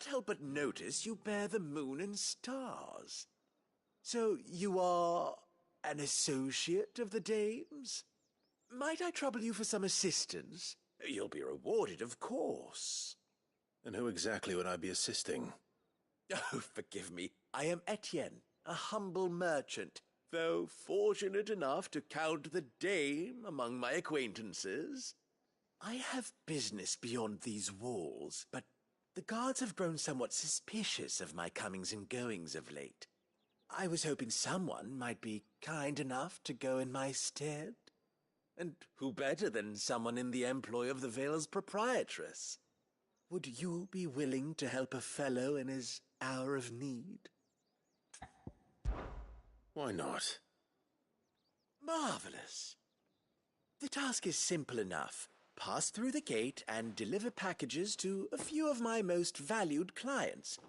cannot help but notice you bear the moon and stars. So you are an associate of the dame's? Might I trouble you for some assistance? You'll be rewarded, of course. And who exactly would I be assisting? Oh, forgive me. I am Etienne, a humble merchant, though fortunate enough to count the dame among my acquaintances. I have business beyond these walls, but the guards have grown somewhat suspicious of my comings and goings of late. I was hoping someone might be kind enough to go in my stead. And who better than someone in the employ of the Vale's proprietress? Would you be willing to help a fellow in his hour of need? Why not? Marvelous. The task is simple enough. Pass through the gate and deliver packages to a few of my most valued clients.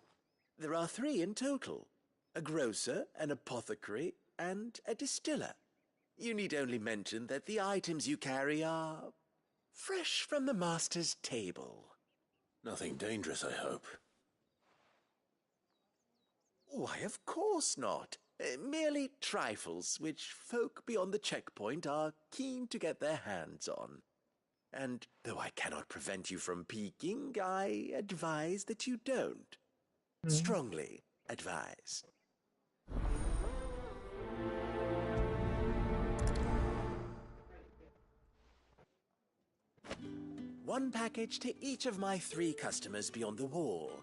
There are 3 in total: a grocer, an apothecary, and a distiller. You need only mention that the items you carry are fresh from the master's table. Nothing dangerous, I hope. Why, of course not. Merely trifles which folk beyond the checkpoint are keen to get their hands on. And though I cannot prevent you from peeking, I advise that you don't. Strongly advise. One package to each of my 3 customers beyond the wall.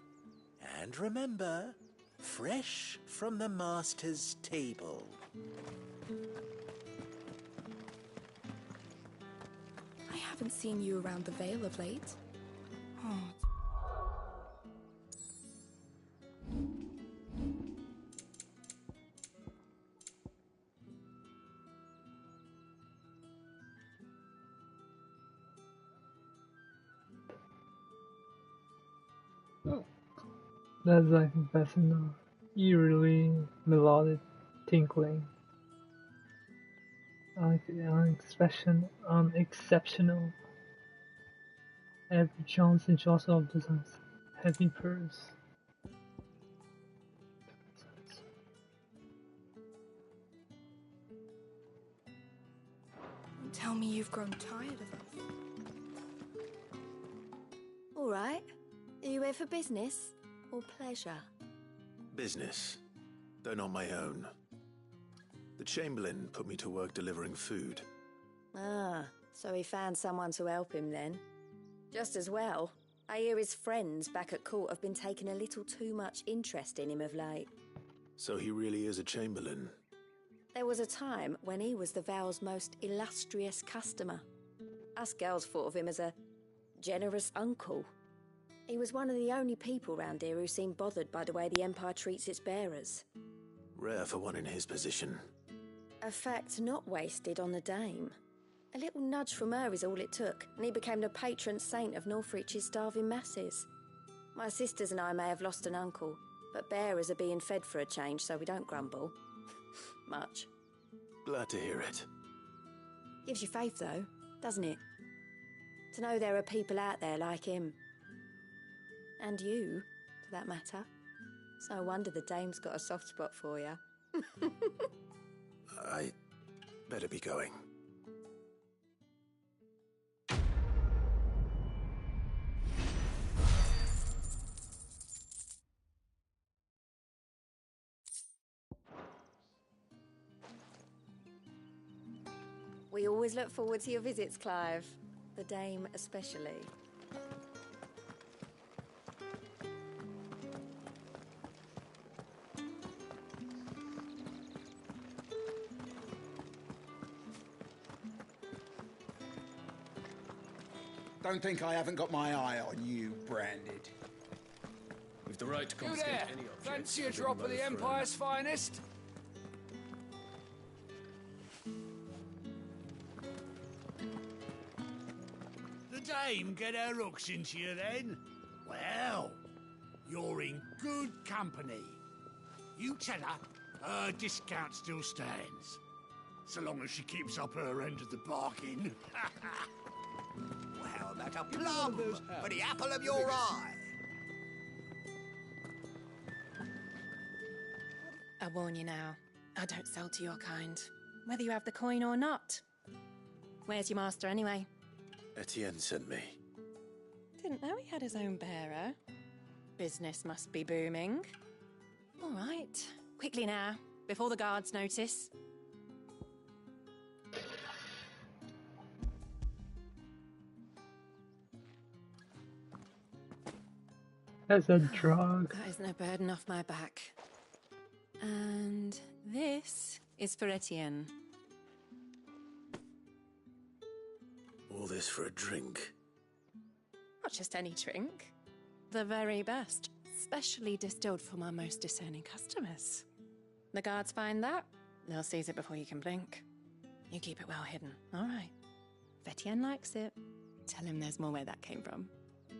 And remember, fresh from the master's table. I haven't seen you around the Vale of late. Oh. That's like fascinating, eerily melodic tinkling. Unexceptional. Every Johnson just of the heavy purse. Tell me you've grown tired of us. All right. Are you here for business or pleasure? Business, though not my own. The Chamberlain put me to work delivering food. Ah, so he found someone to help him then. Just as well. I hear his friends back at court have been taking a little too much interest in him of late. So he really is a Chamberlain? There was a time when he was the Vale's most illustrious customer. Us girls thought of him as a generous uncle. He was one of the only people round here who seemed bothered by the way the Empire treats its bearers. Rare for one in his position. A fact not wasted on the dame. A little nudge from her is all it took, and he became the patron saint of Northreach's starving masses. My sisters and I may have lost an uncle, but bearers are being fed for a change, so we don't grumble. Much. Glad to hear it. Gives you faith, though, doesn't it? To know there are people out there like him. And you, for that matter. It's no wonder the dame's got a soft spot for you. I better be going. We always look forward to your visits, Clive. The dame especially. Don't think I haven't got my eye on you, Branded. With the right to You confiscate there? any object. Fancy a drop of the Empire's finest? The dame get her hooks into you then? Well, you're in good company. You tell her discount still stands. So long as she keeps up her end of the bargain. Well, about a plum for the apple of your eye. I warn you now, I don't sell to your kind, whether you have the coin or not. Where's your master anyway? Etienne sent me. Didn't know he had his own bearer. Business must be booming. All right, quickly now, before the guards notice. That's a drug. That is no burden off my back. And this is for Etienne. All this for a drink. Not just any drink. The very best, specially distilled for my most discerning customers. The guards find that, they'll seize it before you can blink. You keep it well hidden, all right? If Etienne likes it, tell him there's more where that came from.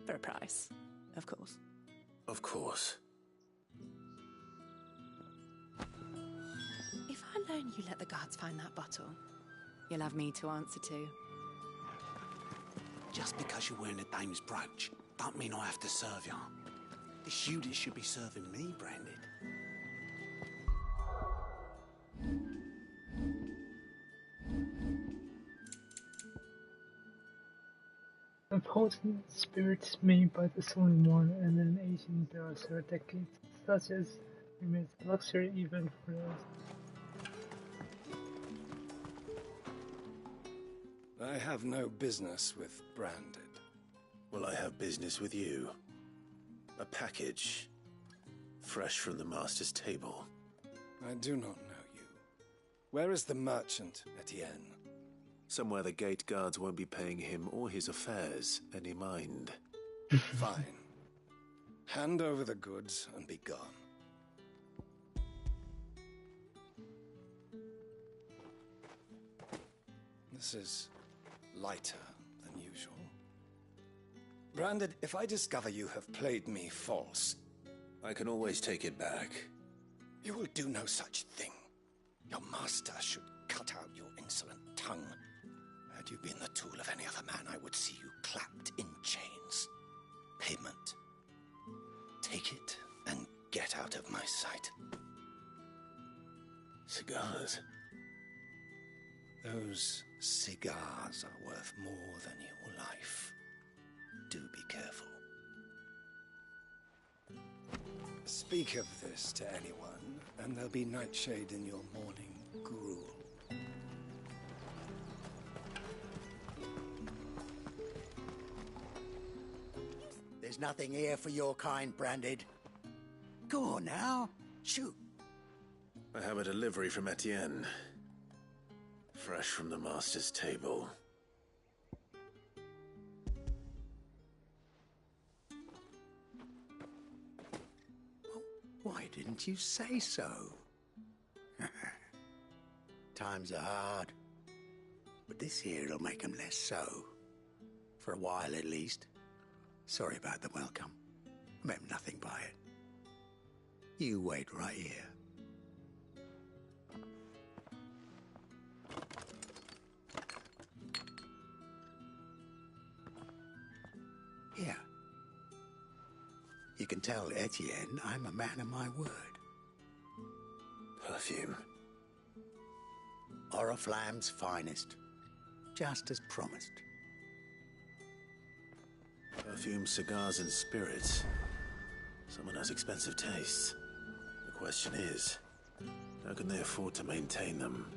For a price, of course. Of course. If I learn you let the guards find that bottle, you'll have me to answer to. Just because you're wearing a dame's brooch, don't mean I have to serve you. It's you that should be serving me, Branded. A potent spirit made by the Sown One and an Asian browser decades, such as remains a luxury event for us. I have no business with Branded. Well, I have business with you. A package. Fresh from the master's table. I do not know you. Where is the merchant, Etienne? Somewhere the gate guards won't be paying him or his affairs any mind. Fine. Hand over the goods and be gone. This is lighter than usual. Branded, if I discover you have played me false... I can always take it back. You will do no such thing. Your master should cut out your insolent tongue. Had you been the tool of any other man, I would see you clapped in chains. Payment. Take it and get out of my sight. Cigars. Those cigars are worth more than your life. Do be careful. Speak of this to anyone, and there'll be nightshade in your morning gruel. There's nothing here for your kind, Branded. Go on now, shoot. I have a delivery from Etienne. Fresh from the master's table. Why didn't you say so? Times are hard, but this here'll make 'em less so. For a while at least. Sorry about the welcome. I meant nothing by it. You wait right here. Here. You can tell Etienne I'm a man of my word. Perfume. Oriflamme's finest. Just as promised. Perfume, cigars, and spirits. Someone has expensive tastes. The question is, how can they afford to maintain them?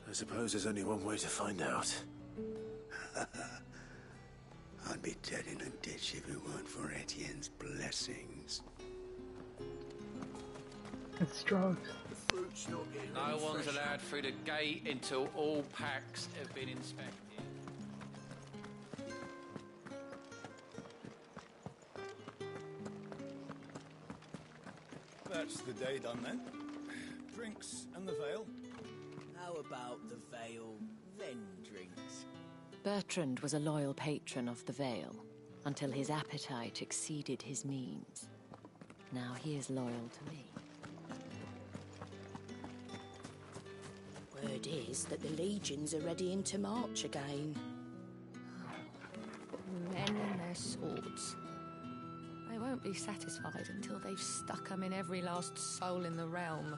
I suppose there's only one way to find out. I'd be dead in a ditch if it weren't for Etienne's blessings. It's drugs. No one's allowed through the gate until all packs have been inspected. That's the day done then. Drinks and the veil. How about the veil, then drinks? Bertrand was a loyal patron of the Vale, until his appetite exceeded his means. Now he is loyal to me. Word is that the legions are readying to march again. Men and their swords. They won't won't be satisfied until they've stuck 'em in every last soul in the realm.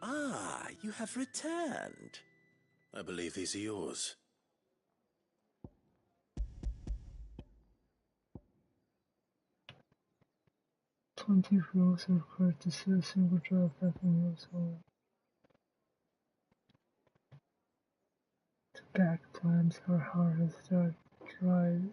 Ah, you have returned. I believe these are yours. "20 rules are required to see a single drop back in your soul. The back plants are harvested are dried.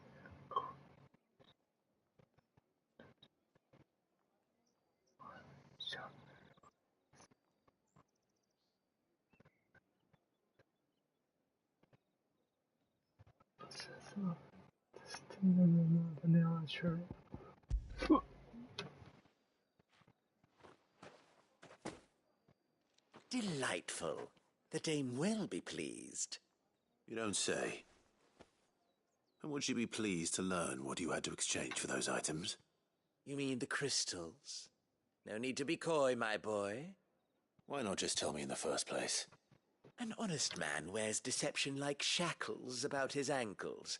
Vanilla shirt. Delightful. The dame will be pleased. You don't say. And would she be pleased to learn what you had to exchange for those items? You mean the crystals? No need to be coy, my boy. Why not just tell me in the first place? An honest man wears deception like shackles about his ankles.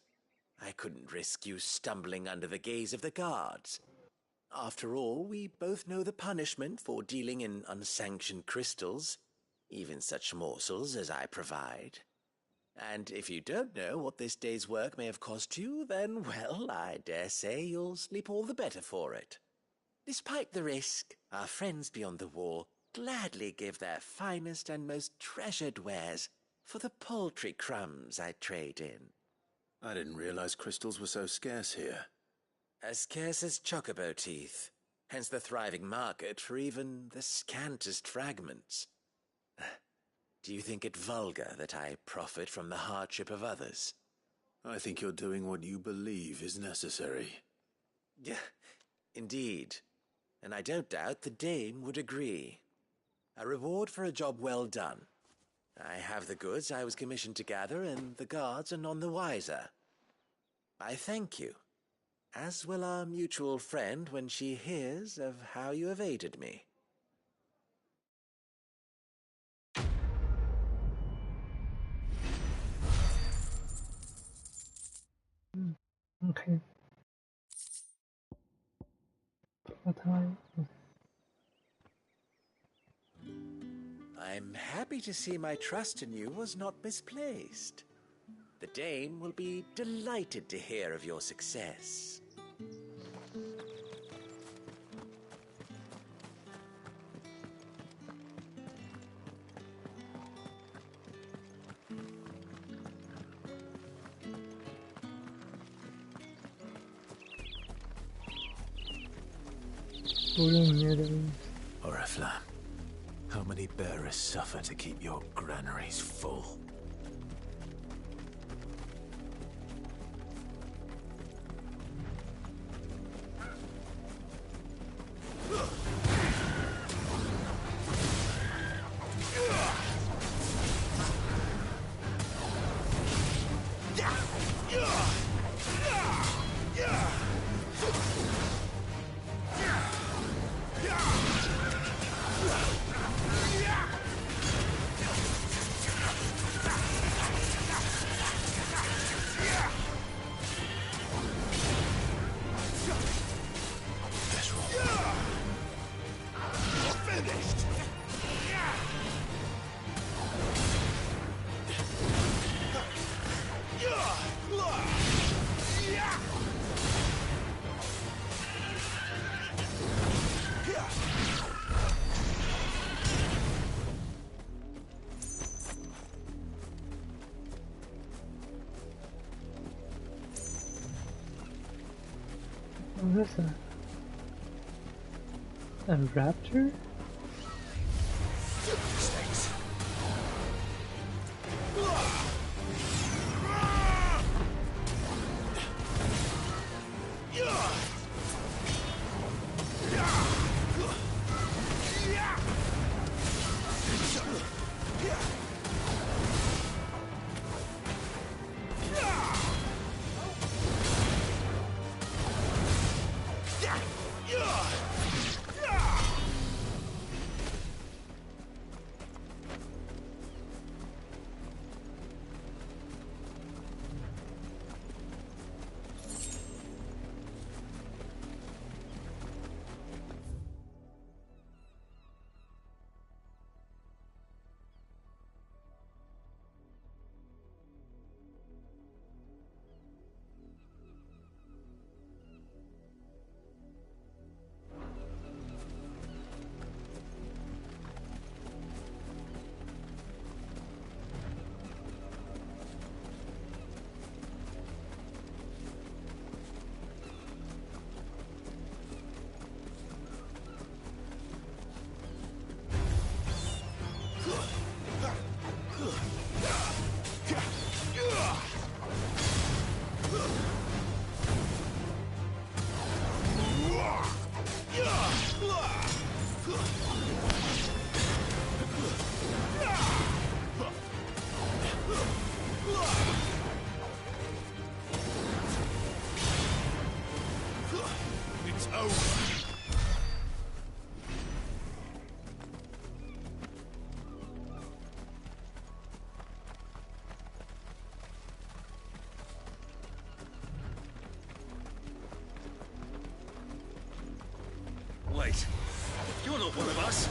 I couldn't risk you stumbling under the gaze of the guards. After all, we both know the punishment for dealing in unsanctioned crystals, even such morsels as I provide. And if you don't know what this day's work may have cost you, then, well, I dare say you'll sleep all the better for it. Despite the risk, our friends beyond the wall gladly give their finest and most treasured wares for the paltry crumbs I trade in. I didn't realize crystals were so scarce here. As scarce as chocobo teeth, hence the thriving market for even the scantest fragments. Do you think it vulgar that I profit from the hardship of others? I think you're doing what you believe is necessary. Yeah, indeed. And I don't doubt the dame would agree. A reward for a job well done. I have the goods I was commissioned to gather, and the guards are none the wiser. I thank you, as will our mutual friend when she hears of how you have aided me. Okay. I'm happy to see my trust in you was not misplaced. The dame will be delighted to hear of your success. Oriflamme, how many bearers suffer to keep your granaries full? What is that? A raptor? You're not one of us.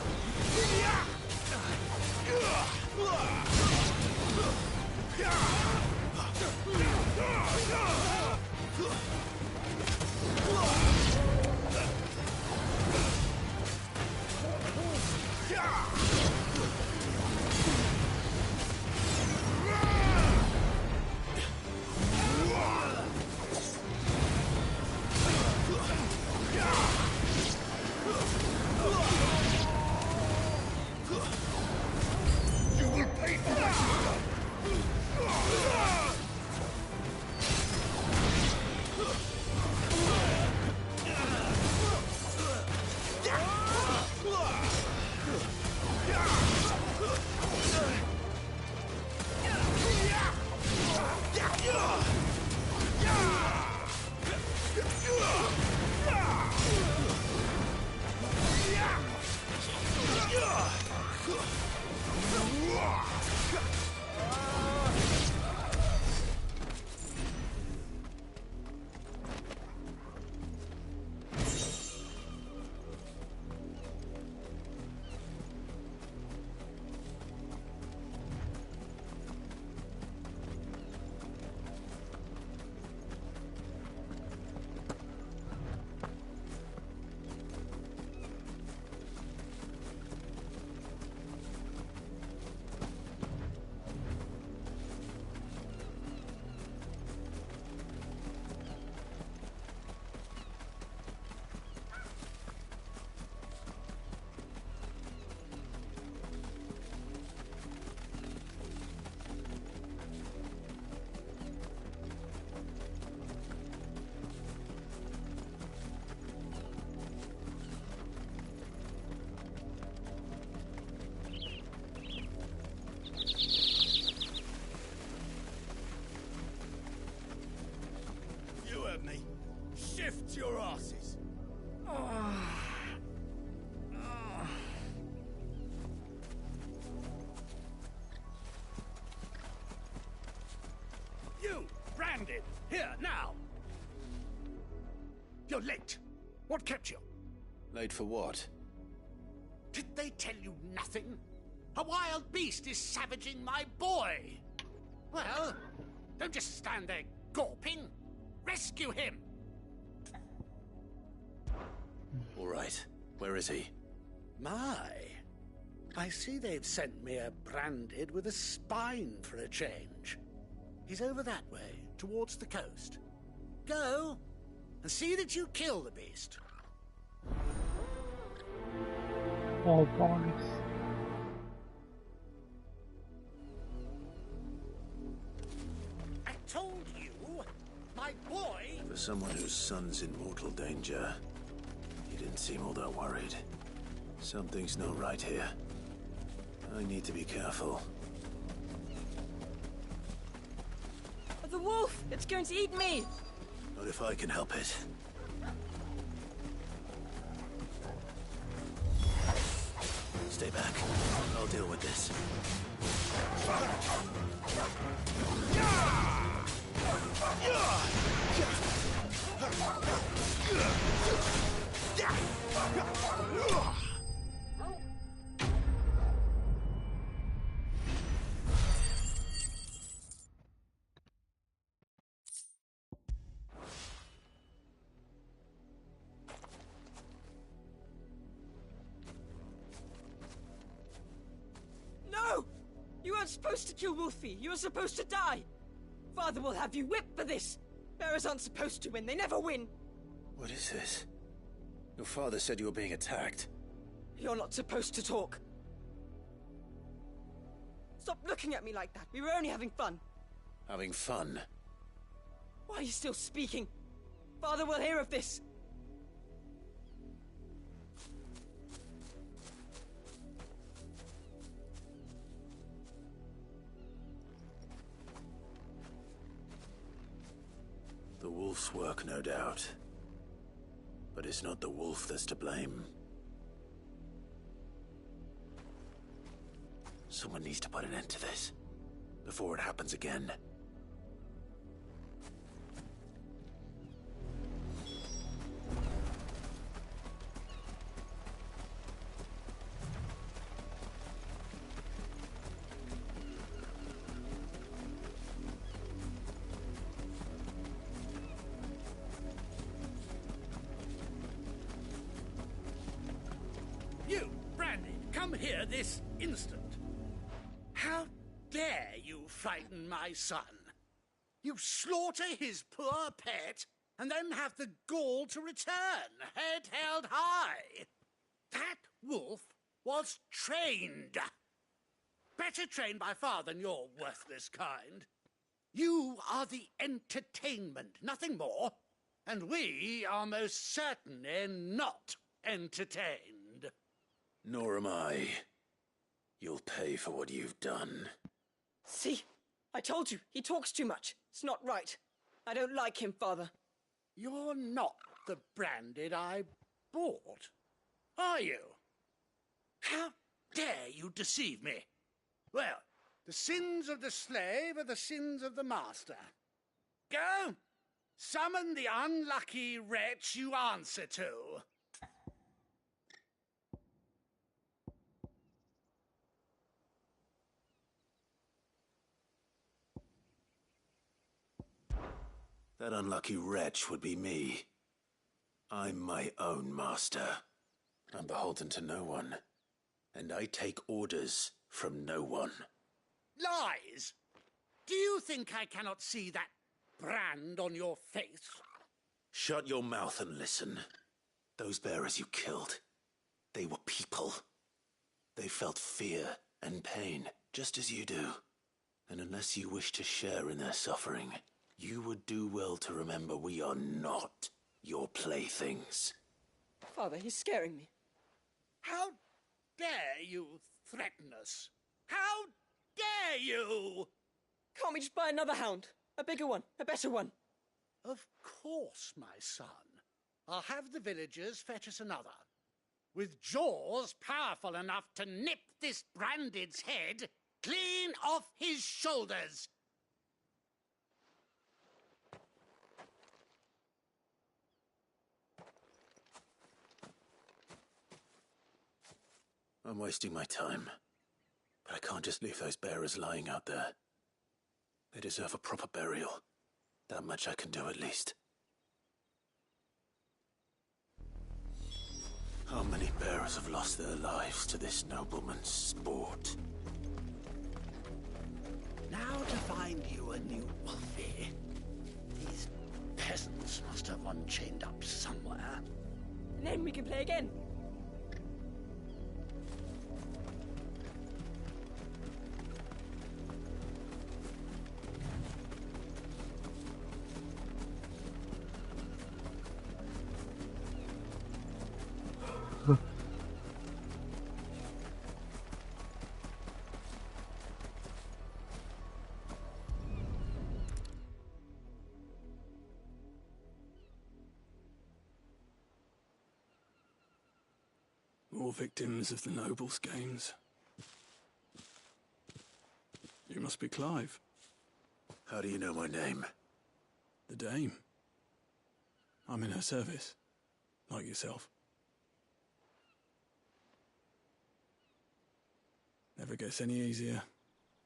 Shift your asses. You, branded, here, now. You're late. What kept you? Late for what? Did they tell you nothing? A wild beast is savaging my boy. Well, don't just stand there gawping. Rescue him. All right. Where is he? My. I see they've sent me a branded with a spine for a change. He's over that way, towards the coast. Go, and see that you kill the beast. Oh, boys. I told you, my boy... For someone whose son's in mortal danger, he didn't seem all that worried. Something's not right here. I need to be careful. The wolf! It's going to eat me! Not if I can help it. Stay back. I'll deal with this. No! You weren't supposed to kill Wolfie. You were supposed to die. Father will have you whipped for this. Bearers aren't supposed to win. They never win. What is this? Your father said you were being attacked. You're not supposed to talk. Stop looking at me like that. We were only having fun. Having fun? Why are you still speaking? Father will hear of this. The wolf's work, no doubt. But it's not the wolf that's to blame. Someone needs to put an end to this, before it happens again. here this instant. How dare you frighten my son? You slaughter his poor pet, and then have the gall to return, head held high. That wolf was trained. Better trained by far than your worthless kind. You are the entertainment, nothing more. And we are most certainly not entertained. Nor am I. You'll pay for what you've done. See? I told you, he talks too much. It's not right. I don't like him, Father. You're not the branded I bought, are you? How dare you deceive me? Well, the sins of the slave are the sins of the master. Go! Summon the unlucky wretch you answer to. That unlucky wretch would be me. I'm my own master. I'm beholden to no one. And I take orders from no one. Lies! Do you think I cannot see that brand on your face? Shut your mouth and listen. Those bearers you killed, they were people. They felt fear and pain, just as you do. And unless you wish to share in their suffering, you would do well to remember we are not your playthings. Father, he's scaring me. How dare you threaten us? How dare you? Can't we just buy another hound? A bigger one, a better one. Of course, my son. I'll have the villagers fetch us another. With jaws powerful enough to nip this branded's head clean off his shoulders. I'm wasting my time. But I can't just leave those bearers lying out there. They deserve a proper burial. That much I can do at least. How many bearers have lost their lives to this nobleman's sport? Now to find you a new Wolfie. These peasants must have one chained up somewhere. And then we can play again. More victims of the nobles' games. You must be Clive. How do you know my name? The Dame. I'm in her service, like yourself. Never gets any easier,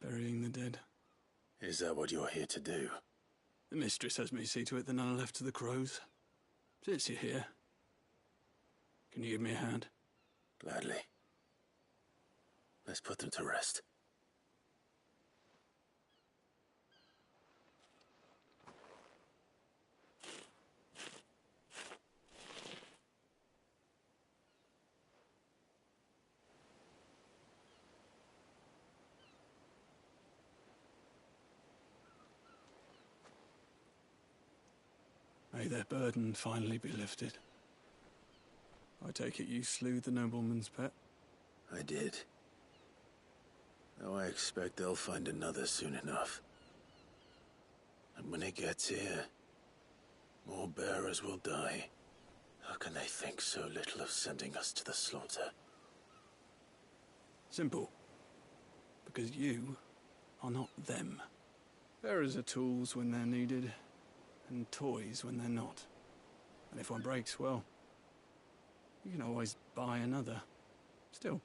burying the dead. Is that what you're here to do? The mistress has me see to it that none are left to the crows. Since you're here, can you give me a hand? Gladly. Let's put them to rest. May their burden finally be lifted. I take it you slew the nobleman's pet? I did. Now I expect they'll find another soon enough. And when it gets here, more bearers will die. How can they think so little of sending us to the slaughter? Simple. Because you are not them. Bearers are tools when they're needed, and toys when they're not. And if one breaks, well, you can always buy another. Still,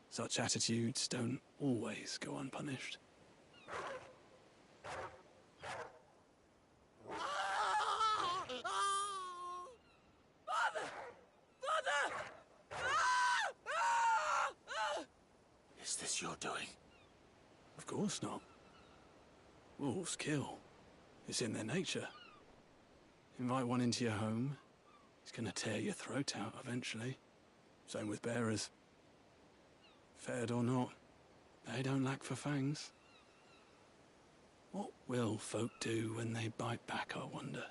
such attitudes don't always go unpunished. Father! Father! what you're doing. Of course not. Wolves kill. It's in their nature. Invite one into your home, he's gonna tear your throat out eventually. Same with bearers. Fed or not, they don't lack for fangs. What will folk do when they bite back, I wonder?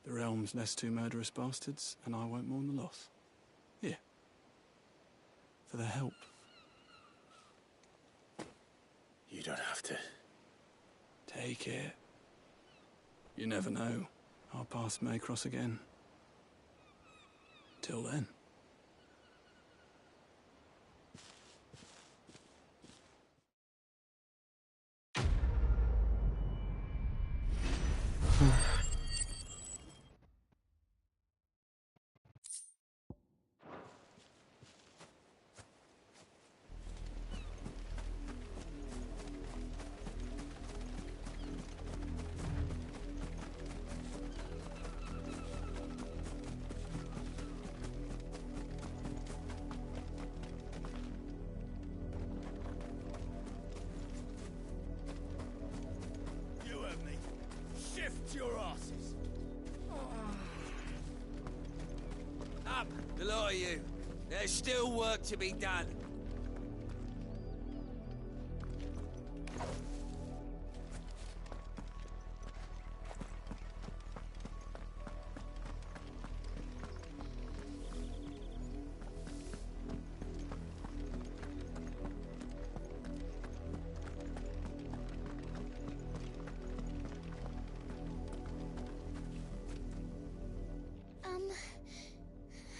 The realm's less two murderous bastards, and I won't mourn the loss. Here. For their help. You don't have to. Take it. You never know. Our paths may cross again. Till then. Your asses. Up, the lot of you. There's still work to be done.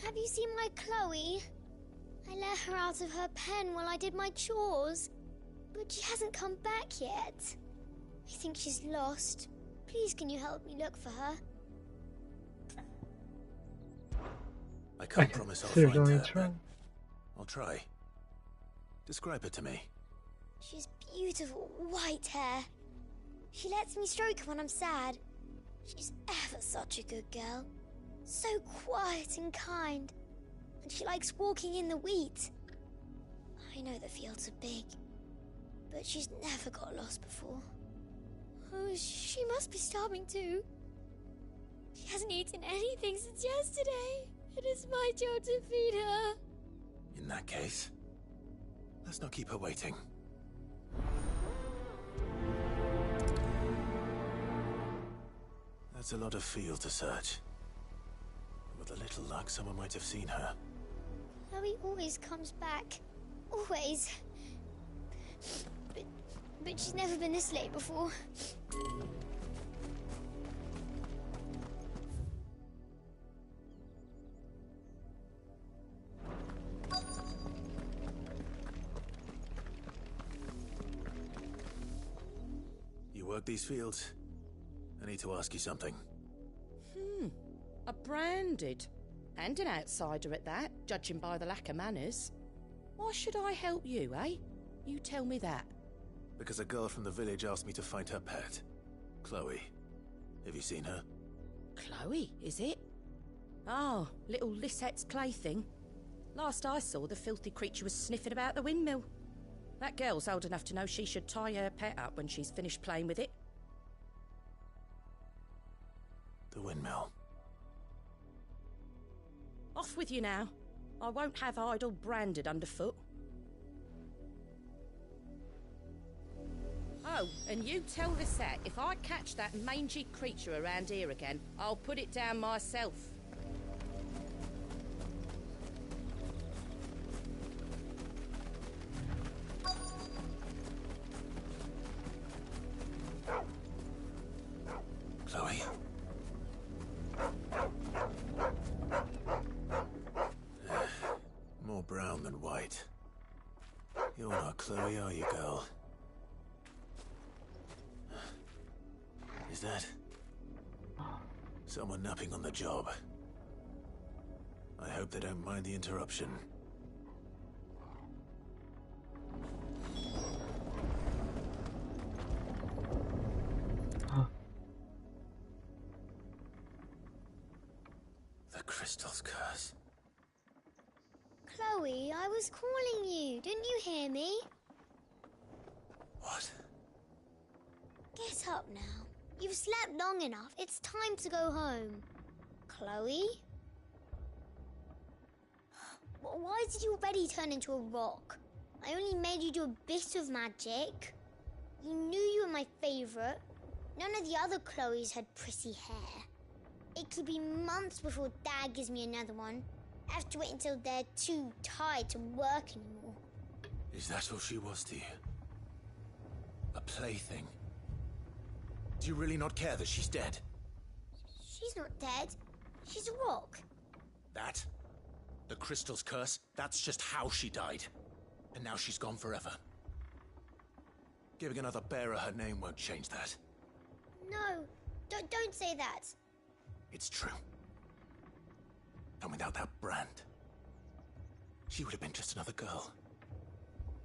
Have you seen my Chloe? I let her out of her pen while I did my chores, but she hasn't come back yet. I think she's lost. Please, can you help me look for her? I can't promise I'll find her, but I'll try. Describe her to me. She's beautiful white hair. She lets me stroke her when I'm sad. She's ever such a good girl. So quiet and kind. And she likes walking in the wheat. I know the fields are big, but she's never got lost before. Oh, she must be starving too. She hasn't eaten anything since yesterday. It is my job to feed her. In that case, let's not keep her waiting. That's a lot of field to search. With a little luck, someone might have seen her. Chloe always comes back. Always. But she's never been this late before. You work these fields? I need to ask you something. A branded. And an outsider at that, judging by the lack of manners. Why should I help you, eh? You tell me that. Because a girl from the village asked me to find her pet. Chloe. Have you seen her? Chloe, is it? Oh, little Lisette's plaything. Last I saw, the filthy creature was sniffing about the windmill. That girl's old enough to know she should tie her pet up when she's finished playing with it. The windmill. Off with you now. I won't have idle branded underfoot. Oh, and you tell Lisette, if I catch that mangy creature around here again, I'll put it down myself. Chloe? More brown than white. You're not Chloe, are you, girl? Is that someone napping on the job? I hope they don't mind the interruption. The crystal's curse. Chloe, I was calling you. Didn't you hear me? What? Get up now. You've slept long enough. It's time to go home. Chloe? Why did you already turn into a rock? I only made you do a bit of magic. You knew you were my favourite. None of the other Chloes had pretty hair. It could be months before Dad gives me another one. I have to wait until they're too tired to work anymore. Is that all she was to you? A plaything? Do you really not care that she's dead? She's not dead. She's a rock. That? The crystal's curse? That's just how she died. And now she's gone forever. Giving another bearer her name won't change that. No, don't say that. It's true. And without that brand, she would have been just another girl.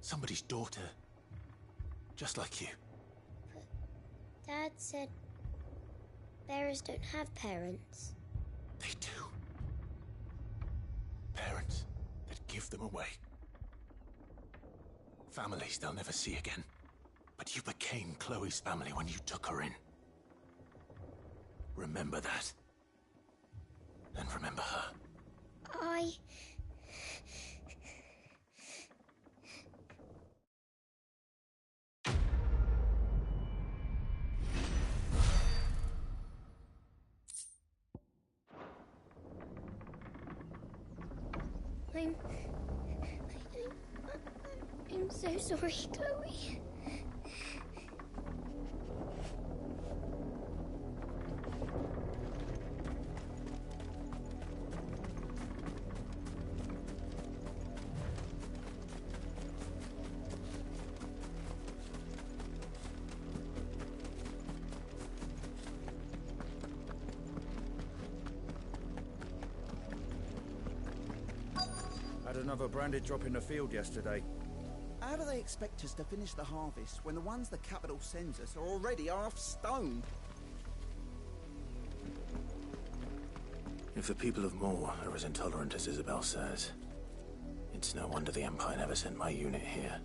Somebody's daughter. Just like you. But Dad said bearers don't have parents. They do. Parents that give them away. Families they'll never see again. But you became Chloe's family when you took her in. Remember that. And remember her. I'm so sorry, Chloe. Had another branded drop in the field yesterday. How do they expect us to finish the harvest when the ones the capital sends us are already half stoned? If the people of Moor are as intolerant as Isabel says, it's no wonder the Empire never sent my unit here.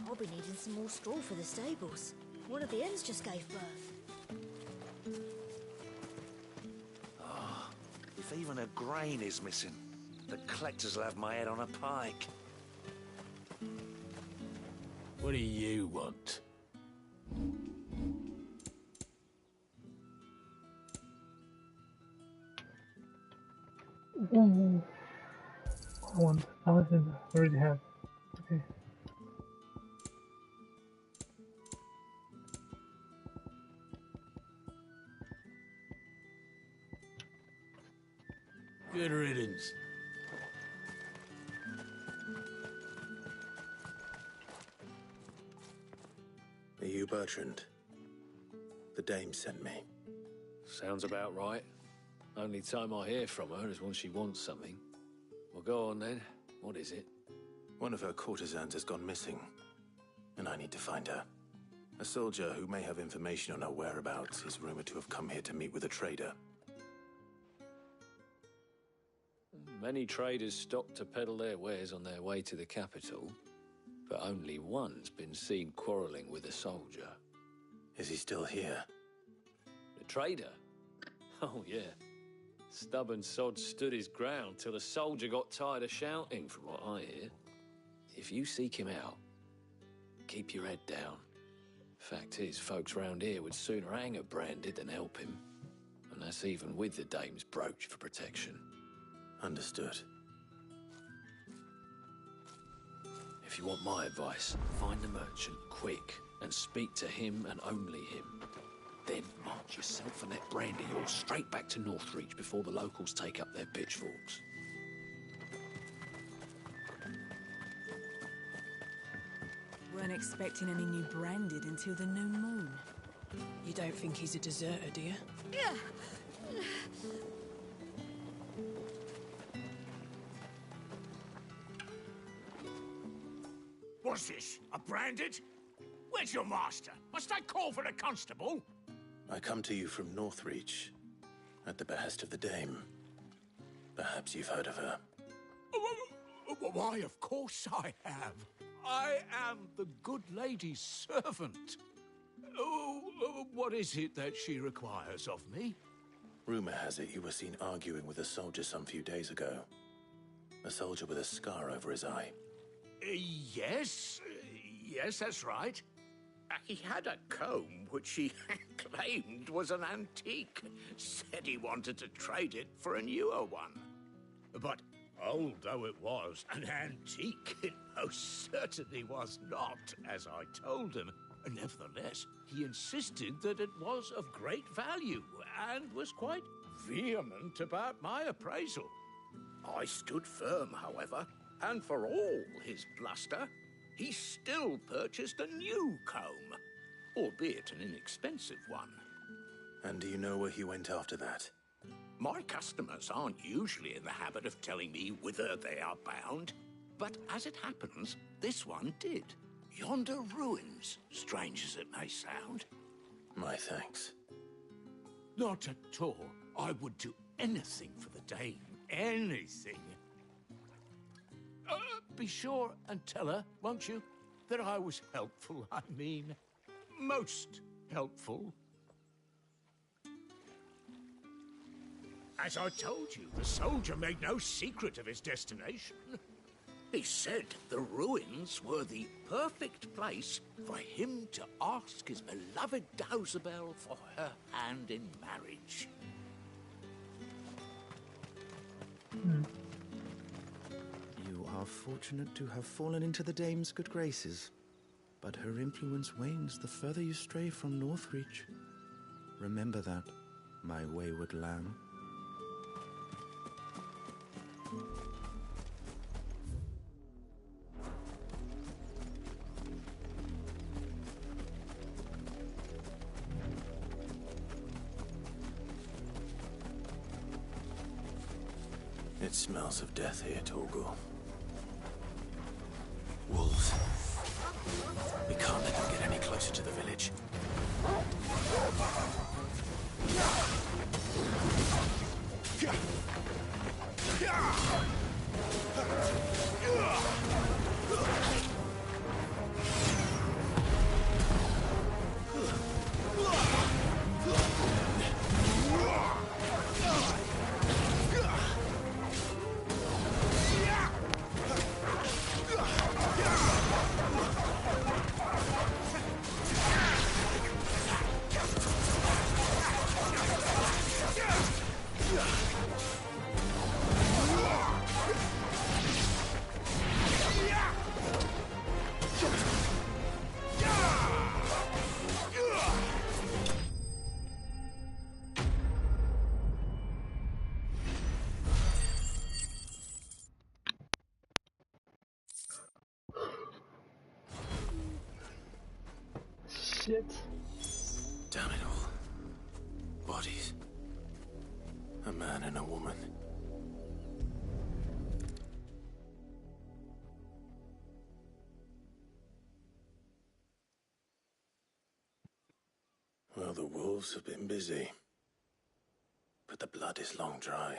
I'll be needing some more straw for the stables. One of the hens just gave birth. If even a grain is missing, the collectors will have my head on a pike. What do you want? I want 1,000. I already have. Okay. Good riddance. Are you Bertrand? The dame sent me. Sounds about right. Only time I hear from her is when she wants something. Well, go on then. What is it? One of her courtesans has gone missing, and I need to find her. A soldier who may have information on her whereabouts is rumored to have come here to meet with a trader. Many traders stop to peddle their wares on their way to the capital, but only one's been seen quarrelling with a soldier. Is he still here? The trader? Oh, yeah. Stubborn sod stood his ground till the soldier got tired of shouting, from what I hear. If you seek him out, keep your head down. Fact is, folks round here would sooner hang a branded than help him. And that's even with the dame's brooch for protection. Understood. If you want my advice, find the merchant quick and speak to him and only him. Then march yourself and that brandy horse straight back to Northreach before the locals take up their pitchforks. Weren't expecting any new branded until the new moon. You don't think he's a deserter, do you? What's this? A branded? Where's your master? Must I call for the constable? I come to you from Northreach, at the behest of the dame. Perhaps you've heard of her. Why, of course I have. I am the good lady's servant. Oh, what is it that she requires of me? Rumor has it you were seen arguing with a soldier some few days ago. A soldier with a scar over his eye. Yes, that's right. He had a comb which he claimed was an antique. Said he wanted to trade it for a newer one. But old though it was, an antique it most certainly was not, as I told him. Nevertheless, he insisted that it was of great value and was quite vehement about my appraisal. I stood firm, however, and for all his bluster, he still purchased a new comb, albeit an inexpensive one. And do you know where he went after that? My customers aren't usually in the habit of telling me whither they are bound, but as it happens, this one did. Yonder ruins, strange as it may sound. My thanks. Not at all. I would do anything for the dame. Anything. Be sure and tell her, won't you, that I was helpful. I mean, most helpful. As I told you, the soldier made no secret of his destination. He said the ruins were the perfect place for him to ask his beloved Dausabel for her hand in marriage. You are fortunate to have fallen into the dame's good graces, but her influence wanes the further you stray from Northreach. Remember that, my wayward lamb. It smells of death here, Torgal. Wolves. We can't let them get any closer to the village. Shit. Damn it all. Bodies. A man and a woman. Well, the wolves have been busy. But the blood is long dry.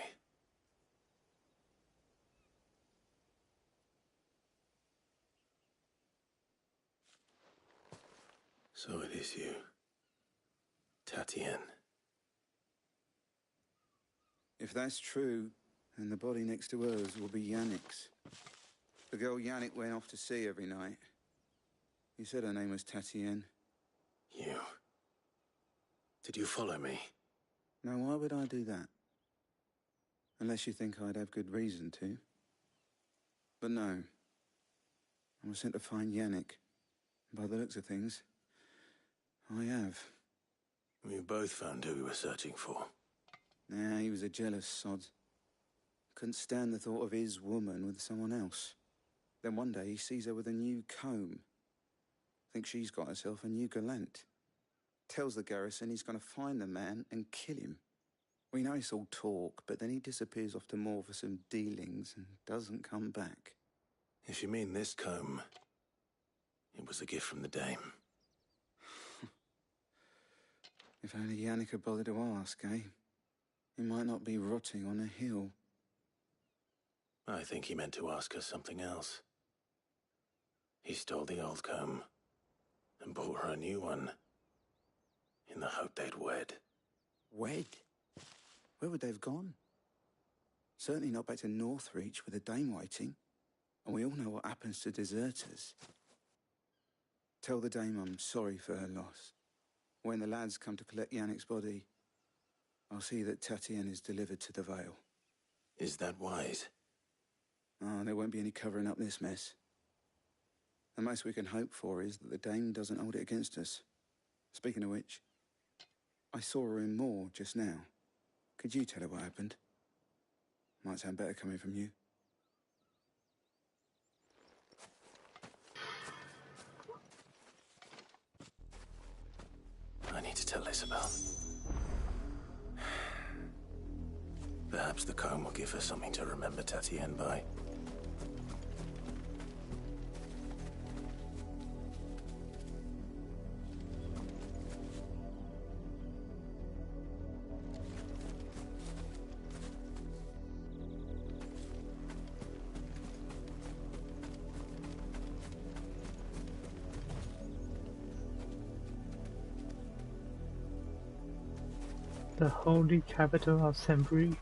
So it is you, Tatienne. If that's true, then the body next to hers will be Yannick's. The girl Yannick went off to see every night. You said her name was Tatienne. You. Did you follow me? Now, why would I do that? Unless you think I'd have good reason to. But no. I was sent to find Yannick. By the looks of things, I have. We both found who we were searching for. Nah, he was a jealous sod. Couldn't stand the thought of his woman with someone else. Then one day he sees her with a new comb. Thinks she's got herself a new gallant. Tells the garrison he's going to find the man and kill him. We know it's all talk, but then he disappears off to Moor for some dealings and doesn't come back. If you mean this comb, it was a gift from the dame. If only Yannick had bothered to ask, eh? He might not be rotting on a hill. I think he meant to ask us something else. He stole the old comb and bought her a new one in the hope they'd wed. Wed? Where would they have gone? Certainly not back to Northreach with a dame waiting. And we all know what happens to deserters. Tell the dame I'm sorry for her loss. When the lads come to collect Yannick's body, I'll see that Tatienne is delivered to the Vale. Is that wise? Oh, there won't be any covering up this mess. The most we can hope for is that the dame doesn't hold it against us. Speaking of which, I saw her in Moor just now. Could you tell her what happened? Might sound better coming from you. I need to tell Isabel. Perhaps the comb will give her something to remember Tatienne by. The holy capital of Sembrique.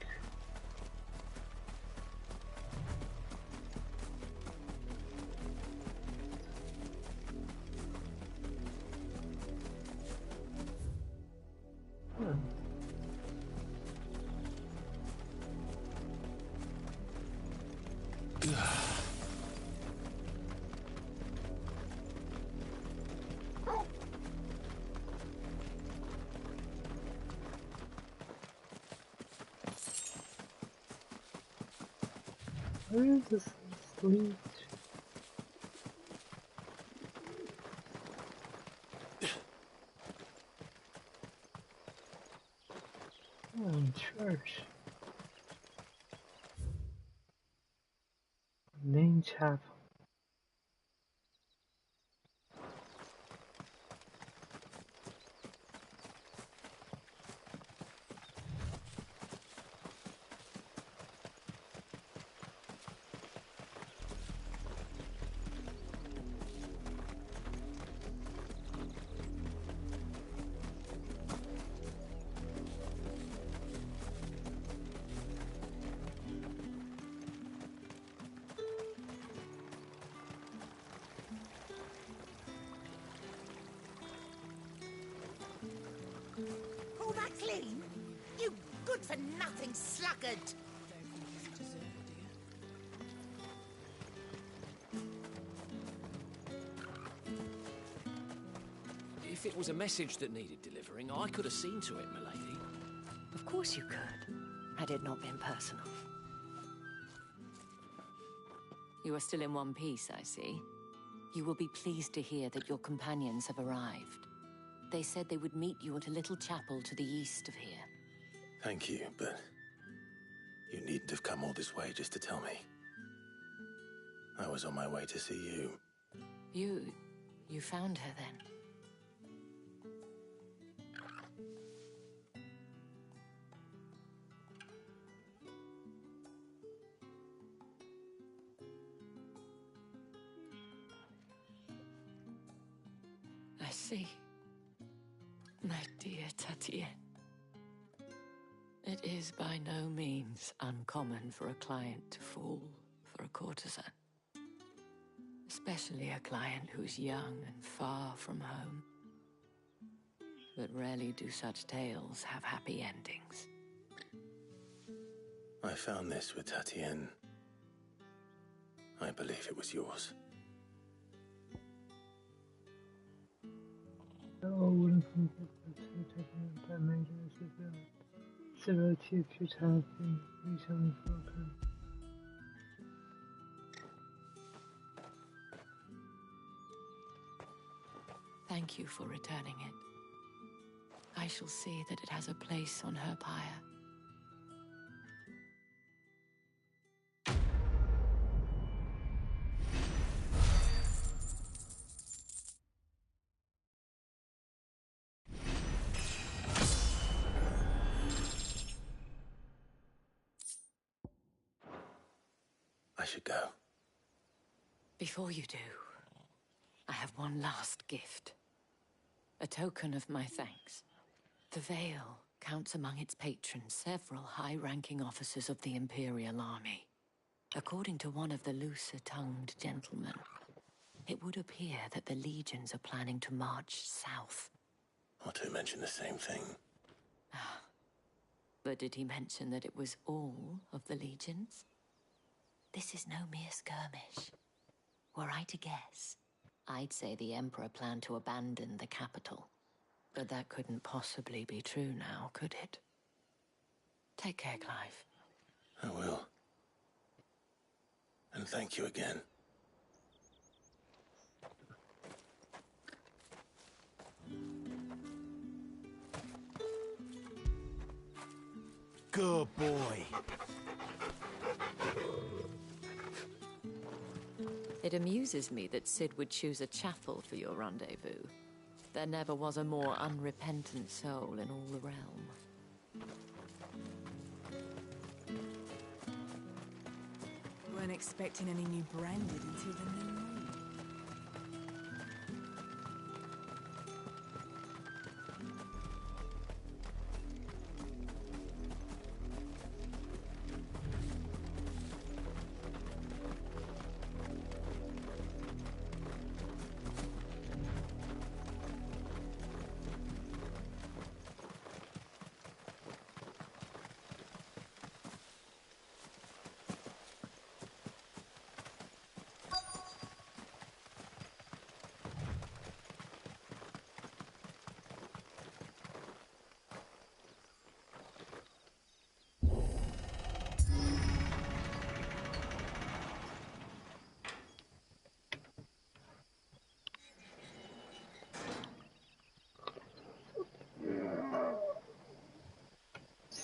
Where is this street? Oh, church. Main chapel. All that clean? You good-for-nothing sluggard! If it was a message that needed delivering, I could have seen to it, milady. Of course you could, had it not been personal. You are still in one piece, I see. You will be pleased to hear that your companions have arrived. They said they would meet you at a little chapel to the east of here. Thank you, but you needn't have come all this way just to tell me. I was on my way to see you. You found her then? I see. My dear Tatienne. It is by no means uncommon for a client to fall for a courtesan. Especially a client who's young and far from home. But rarely do such tales have happy endings. I found this with Tatienne. I believe it was yours. Oh, wouldn't forget that major civility appears to have been recently broken. Thank you for returning it. I shall see that it has a place on her pyre. should go. Before you do, I have one last gift. A token of my thanks. The Vale counts among its patrons several high-ranking officers of the Imperial Army. According to one of the looser-tongued gentlemen, it would appear that the legions are planning to march south. Or to mention the same thing. But did he mention that it was all of the legions? This is no mere skirmish. Were I to guess, I'd say the Emperor planned to abandon the capital. But that couldn't possibly be true now, could it? Take care, Clive. I will. And thank you again. Good boy. It amuses me that Cid would choose a chapel for your rendezvous. There never was a more unrepentant soul in all the realm. Weren't expecting any new branded until the new moon.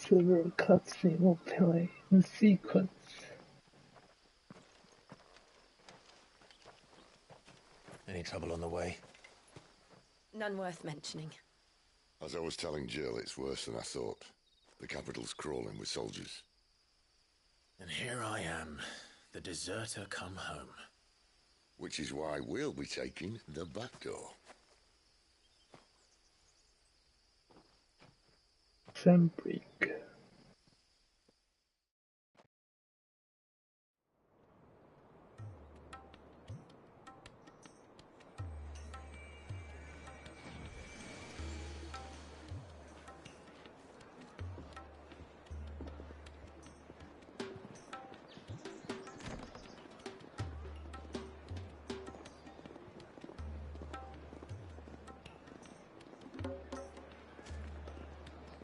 Several cutscenes will play in sequence. Any trouble on the way? None worth mentioning. As I was telling Jill, it's worse than I thought. The capital's crawling with soldiers. And here I am, the deserter come home. Which is why we'll be taking the back door. Sunbreak.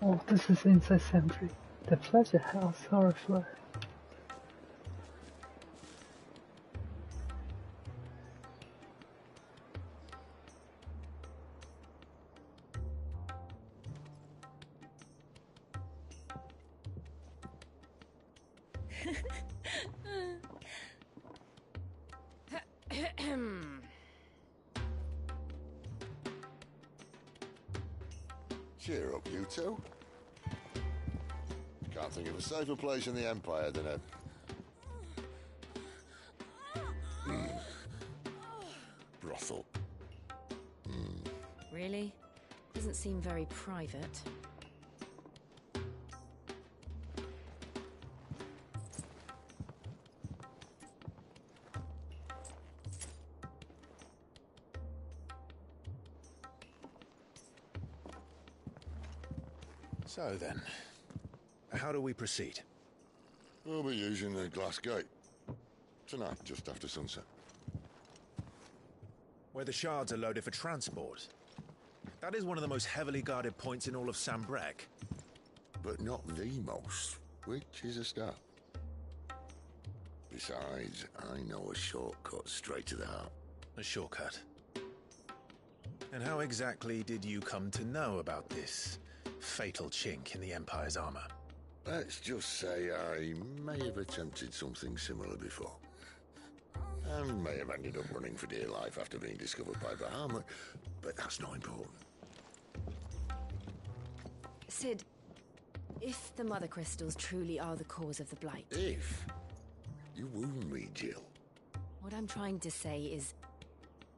Oh, this is inside Sentry. The Pleasure House horror flag. Cheer up, you two. Can't think of a safer place in the Empire than a... brothel. Really? Doesn't seem very private. So then, how do we proceed? We'll be using the glass gate. Tonight, just after sunset. Where the shards are loaded for transport. That is one of the most heavily guarded points in all of Sambrec. But not the most, which is a start. Besides, I know a shortcut straight to the heart. A shortcut? And how exactly did you come to know about this fatal chink in the Empire's armor? Let's just say I may have attempted something similar before. And may have ended up running for dear life after being discovered by Bahamut, but that's not important. Cid, if the Mother Crystals truly are the cause of the Blight... If? You wound me, Jill. What I'm trying to say is,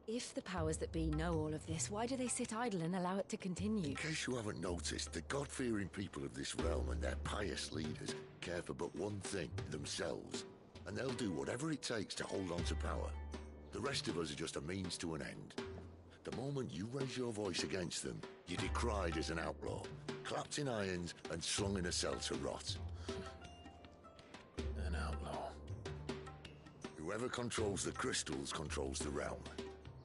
if the powers that be know all of this, why do they sit idle and allow it to continue? In case you haven't noticed, the God-fearing people of this realm and their pious leaders care for but one thing, themselves. And they'll do whatever it takes to hold on to power. The rest of us are just a means to an end. The moment you raise your voice against them, you're decried as an outlaw, clapped in irons and slung in a cell to rot. An outlaw. Whoever controls the crystals controls the realm.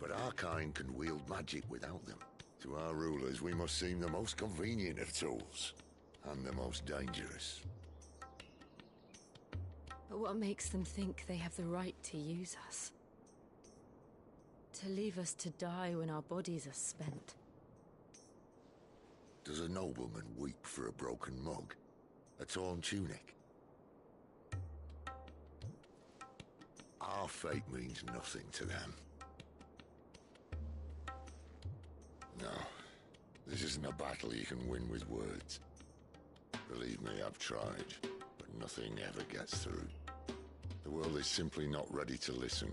But our kind can wield magic without them. To our rulers, we must seem the most convenient of tools. And the most dangerous. But what makes them think they have the right to use us? To leave us to die when our bodies are spent? Does a nobleman weep for a broken mug? A torn tunic? Our fate means nothing to them. No, this isn't a battle you can win with words. Believe me, I've tried, but nothing ever gets through. The world is simply not ready to listen.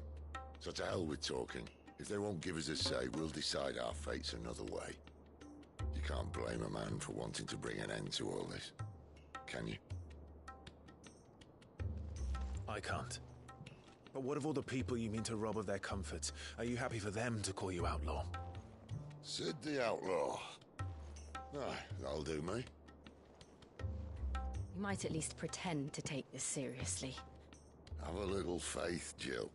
So to hell with talking. If they won't give us a say, we'll decide our fates another way. You can't blame a man for wanting to bring an end to all this, can you? I can't. But what of all the people you mean to rob of their comforts? Are you happy for them to call you outlaw? Sid the Outlaw. Ah, that'll do me. You might at least pretend to take this seriously. Have a little faith, Jill.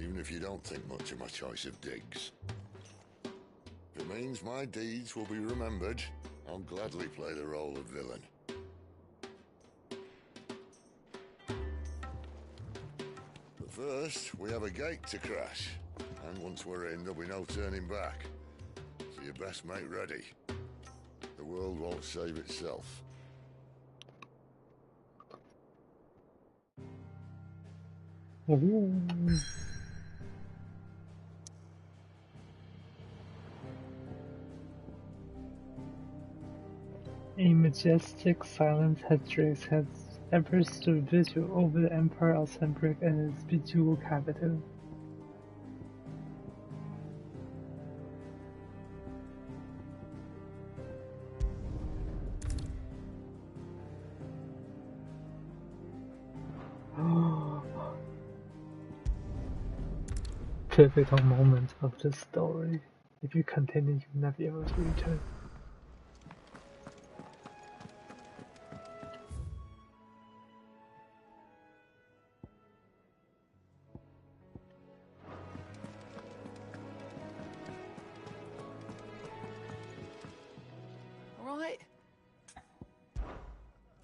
Even if you don't think much of my choice of digs. If it means my deeds will be remembered, I'll gladly play the role of villain. But first, we have a gate to crash. And once we're in, there'll be no turning back. So you best make ready. The world won't save itself. A majestic, silent headdress has ever stood vigil over the Empire of Sunbreak and its bejeweled capital. Pivotal moment of the story. If you continue, you'll not be able to return. Right.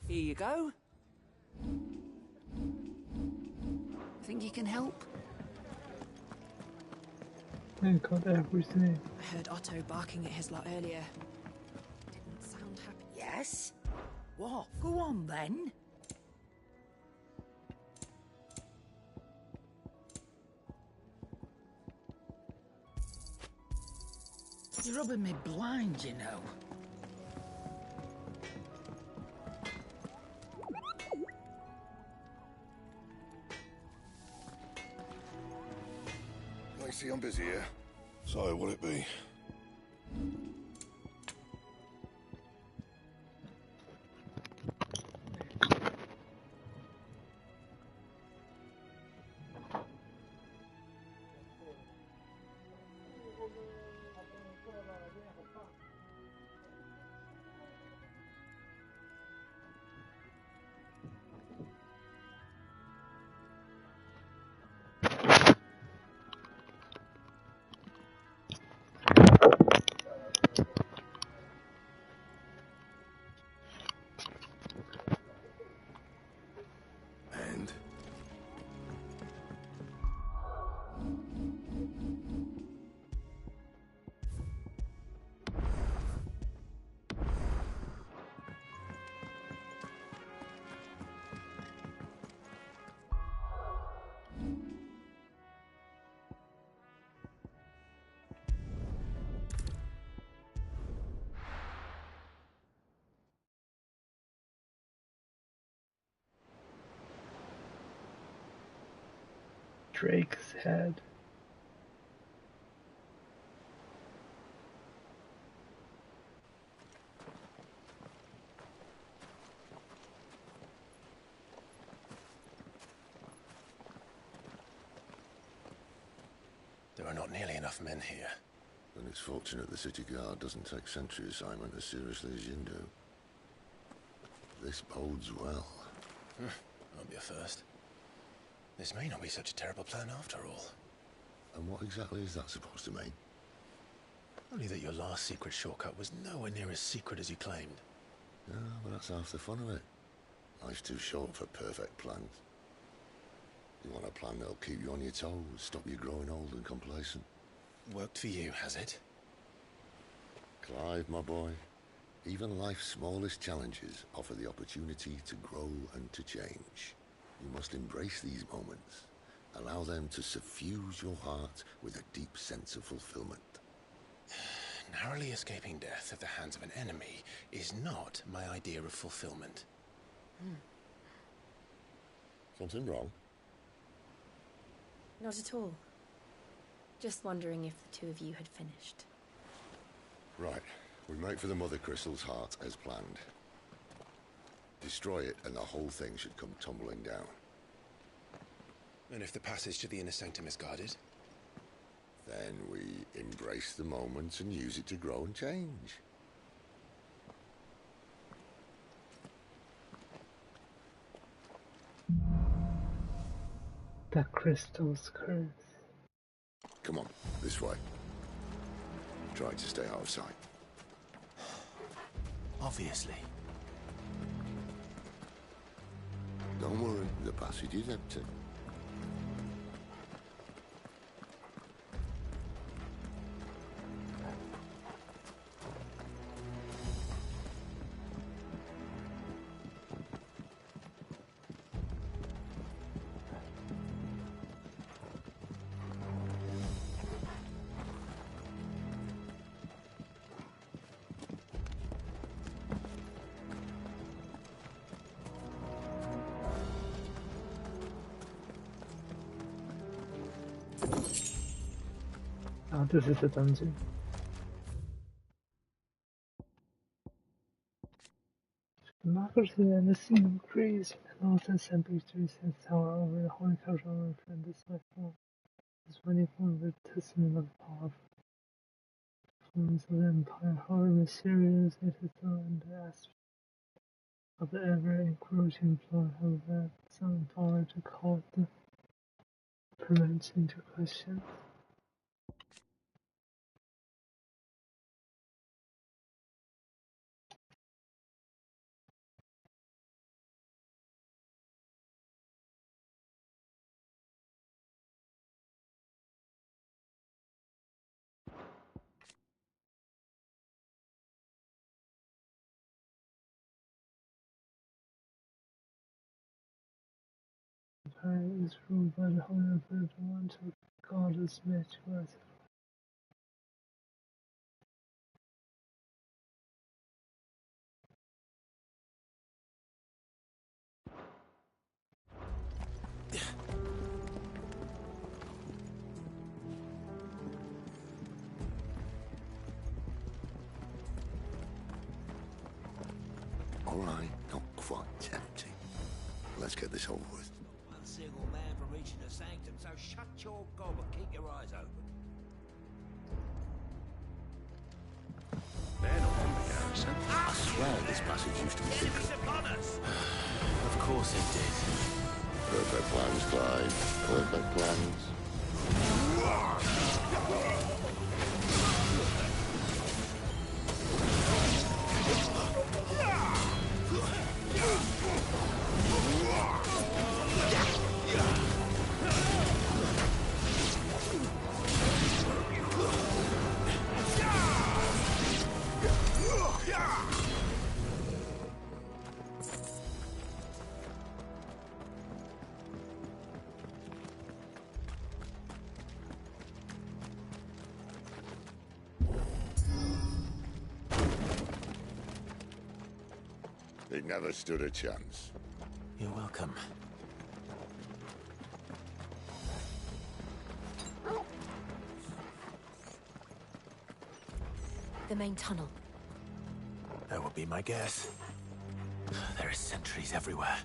Here you go. Think you can help? I got everything. I heard Otto barking at his lot earlier. Didn't sound happy. Yes? What? Go on then. You're rubbing me blind, you know. Lacey, I'm busy here. Sorry, will it be? Drake's head. There are not nearly enough men here. Then it's fortunate the city guard doesn't take sentry assignment as seriously as you do. This bodes well. Won't be a first. This may not be such a terrible plan after all. And what exactly is that supposed to mean? Only that your last secret shortcut was nowhere near as secret as you claimed. Yeah, but that's half the fun of it. Life's too short for perfect plans. You want a plan that'll keep you on your toes, stop you growing old and complacent. Worked for you, has it? Clive, my boy, even life's smallest challenges offer the opportunity to grow and to change. You must embrace these moments. Allow them to suffuse your heart with a deep sense of fulfillment. Narrowly escaping death at the hands of an enemy is not my idea of fulfillment. Something wrong? Not at all. Just wondering if the two of you had finished. Right. We make for the Mother Crystal's heart as planned. Destroy it and the whole thing should come tumbling down. And if the passage to the inner sanctum is guarded? Then we embrace the moment and use it to grow and change. The crystal's curse. Come on, this way. Try to stay out of sight. Obviously. Don't worry, the passage is empty. Oh, this is a dungeon. Democracy and the scene of grace, and also assembly to set tower over the holy cultural and this my form. This many form of a testament of power. Forms of the empire, however mysterious it is and the aspect of the ever encroaching flood of that some power to call the permanence into question. The empire is ruled by the Holy Virgin one to God is made to us. All right, not quite tempting. Let's get this over with. One single man from reaching the sanctum, so shut your gob and keep your eyes open. They're not on the garrison. I swear this passage used to be secret. Of course it did. Perfect plans, Clive. Perfect plans. It never stood a chance. You're welcome. the main tunnel. That would be my guess. There are sentries everywhere.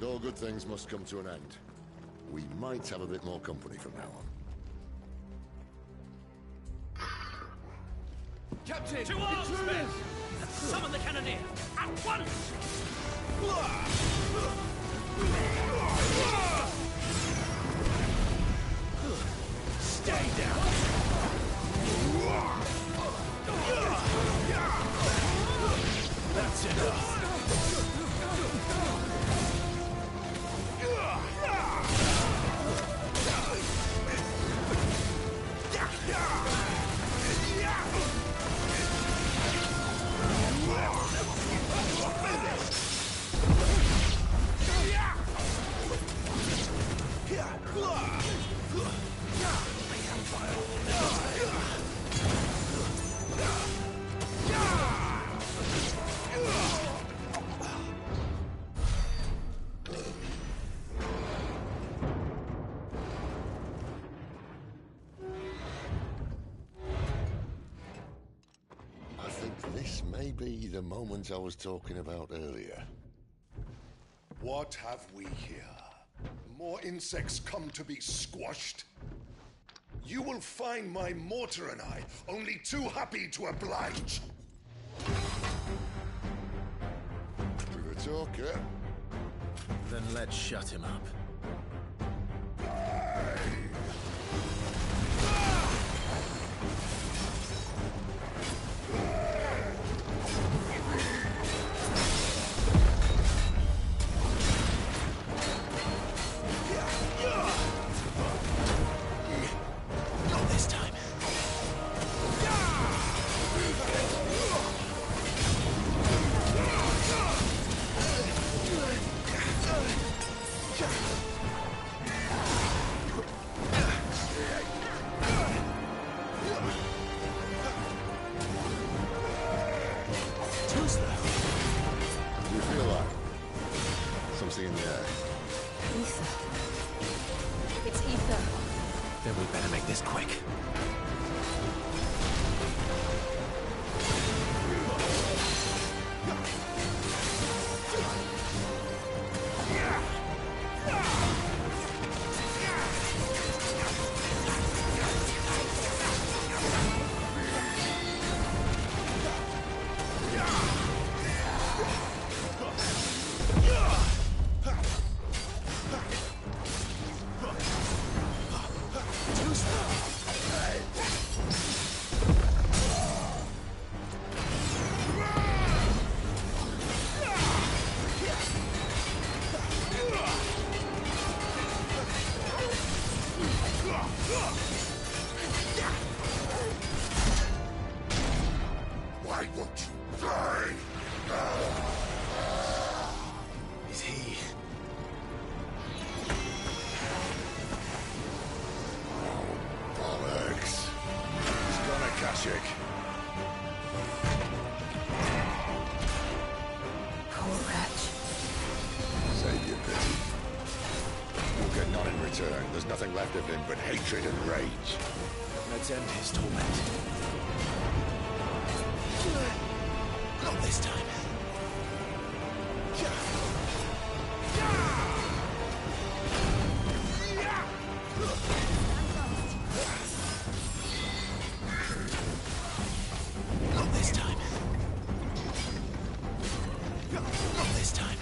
All good things must come to an end. We might have a bit more company from now on. Captain! To arms, men! Summon the cannoneer! At once! Stay down! That's enough! May be the moment I was talking about earlier. What have we here? More insects come to be squashed? You will find my mortar and I only too happy to oblige. You're a talker. Then let's shut him up. Why won't you die? Is he? Oh, bollocks. He's gonna catch it. Poor wretch. Save your pity. You'll get none in return. There's nothing left of him but hatred and rage. Let's end his torment. Not this time. Not this time. Not this time.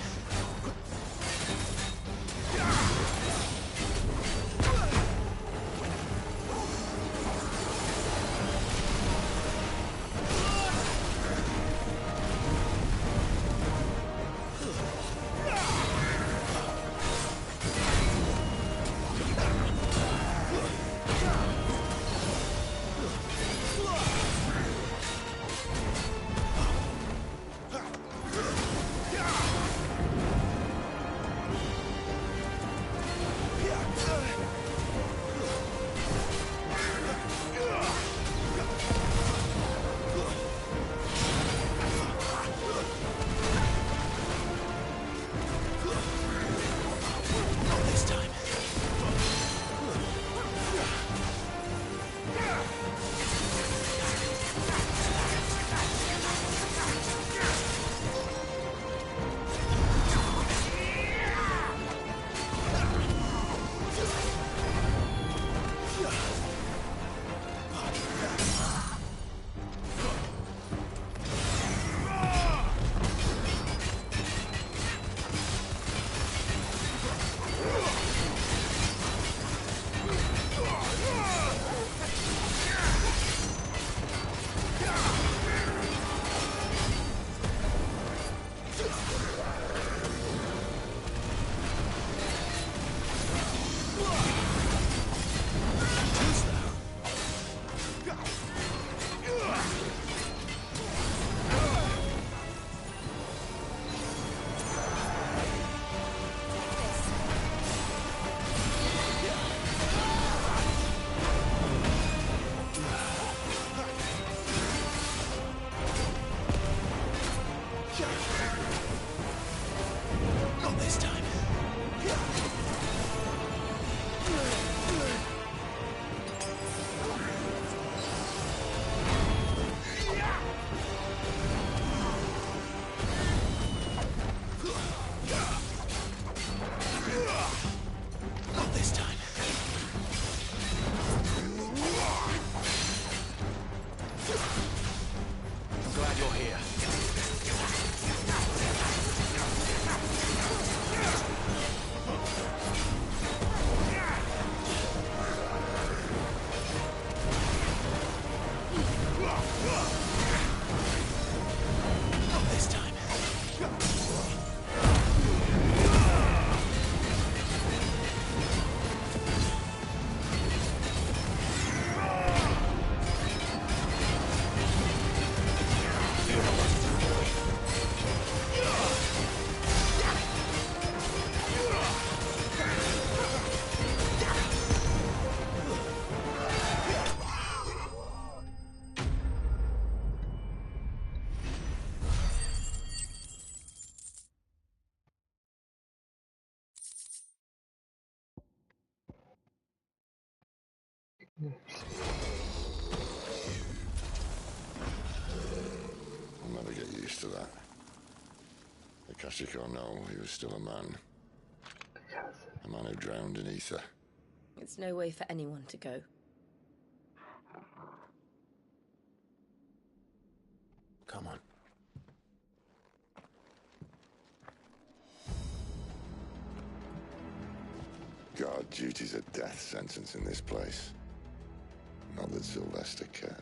I'll never get used to that. Akashic or no, he was still a man. A man who drowned in ether. It's no way for anyone to go. Come on. Guard duty's a death sentence in this place. Not that Sylvester cares.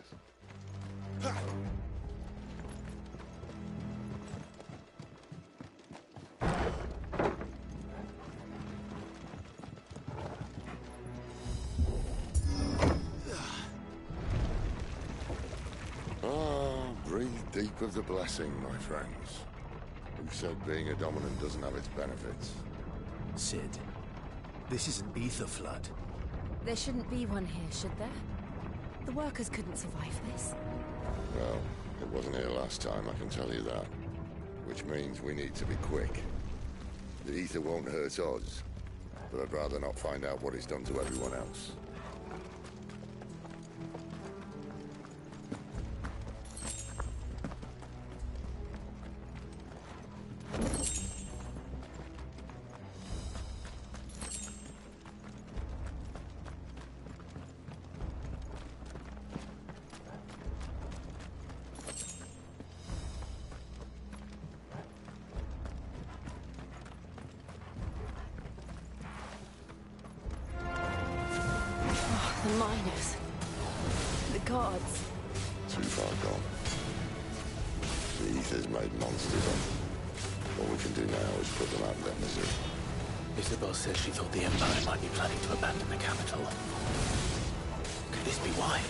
Breathe deep of the blessing, my friends. Who said being a dominant doesn't have its benefits? Sid, this is an ether flood. There shouldn't be one here, should there? The workers couldn't survive this. Well, it wasn't here last time, I can tell you that. Which means we need to be quick. The ether won't hurt us, but I'd rather not find out what it's done to everyone else. The miners. The gods. Too far gone. The ether's made monsters of them. All we can do now is put them out of their misery. Isabel says she thought the Empire might be planning to abandon the capital. Could this be why?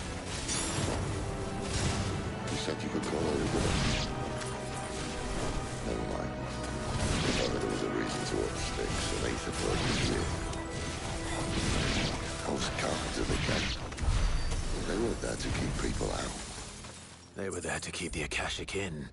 You said you could call her a woman. Never mind. If ever there was a reason to up sticks, an ether flood was you. Those carpenters again. They weren't there to keep people out. They were there to keep the Akashic in.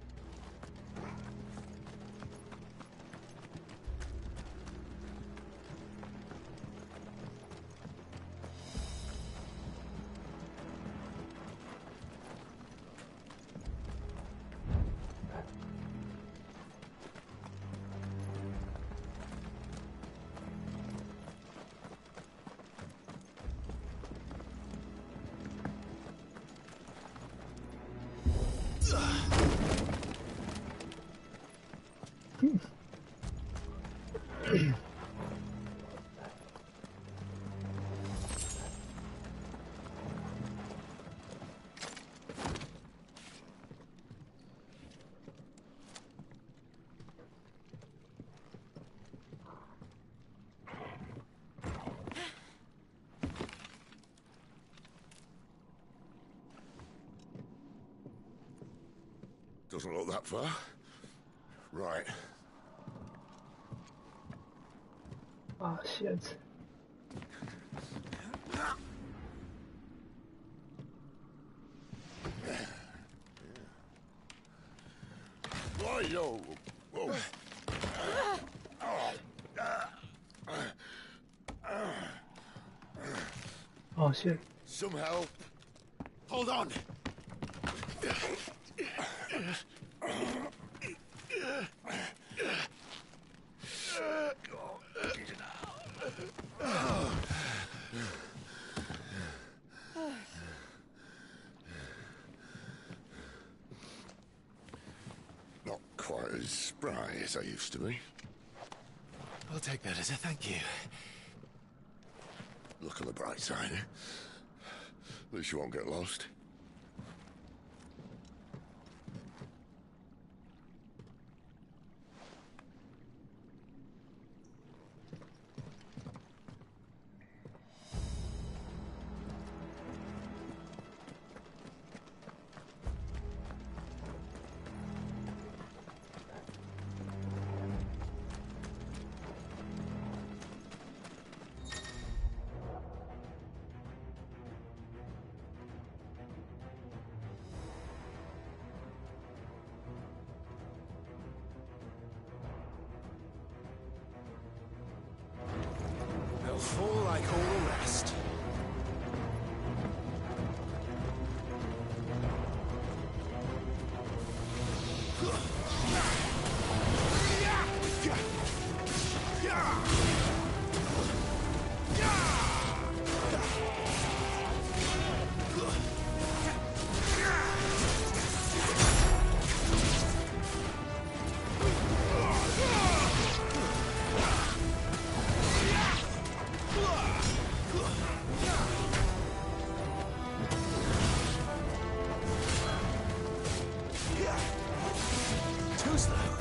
Doesn't look that far. Right. Oh shit. Whoa, whoa. Oh shit. Some help. Hold on. Not quite as spry as I used to be. I'll take that as a thank you. Look on the bright side, eh? At least you won't get lost. They'll fall like all the rest. close, though.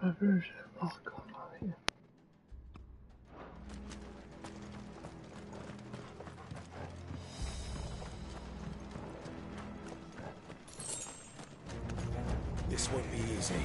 My version. Oh, come on here. This won't be easy.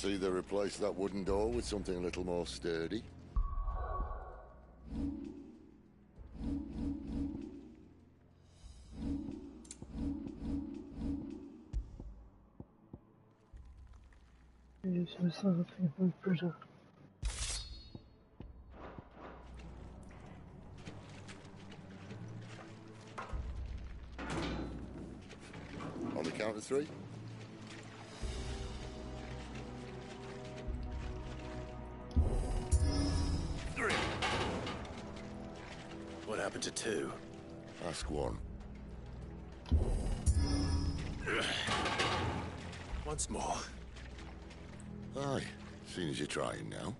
either replace that wooden door with something a little more sturdy. Use something with pressure. On the count of 3. What happened to 2? Ask 1. Once more. Aye, seeing as you're trying now.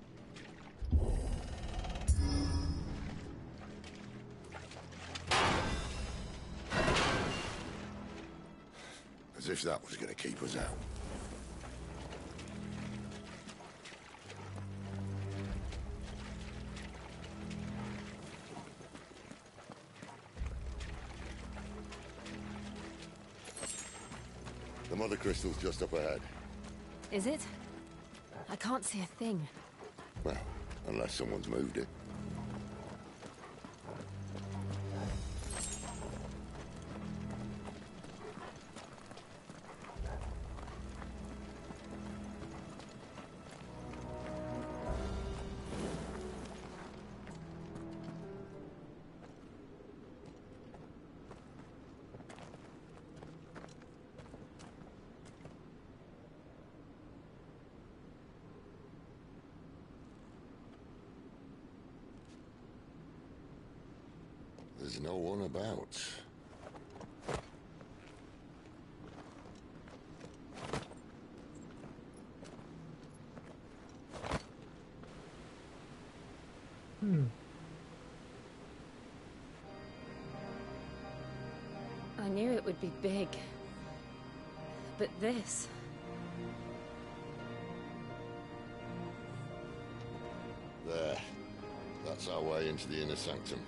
As if that was going to keep us out. The mother crystal's just up ahead. Is it? I can't see a thing. Well, unless someone's moved it. There's no one about. I knew it would be big. But this... There. That's our way into the inner sanctum.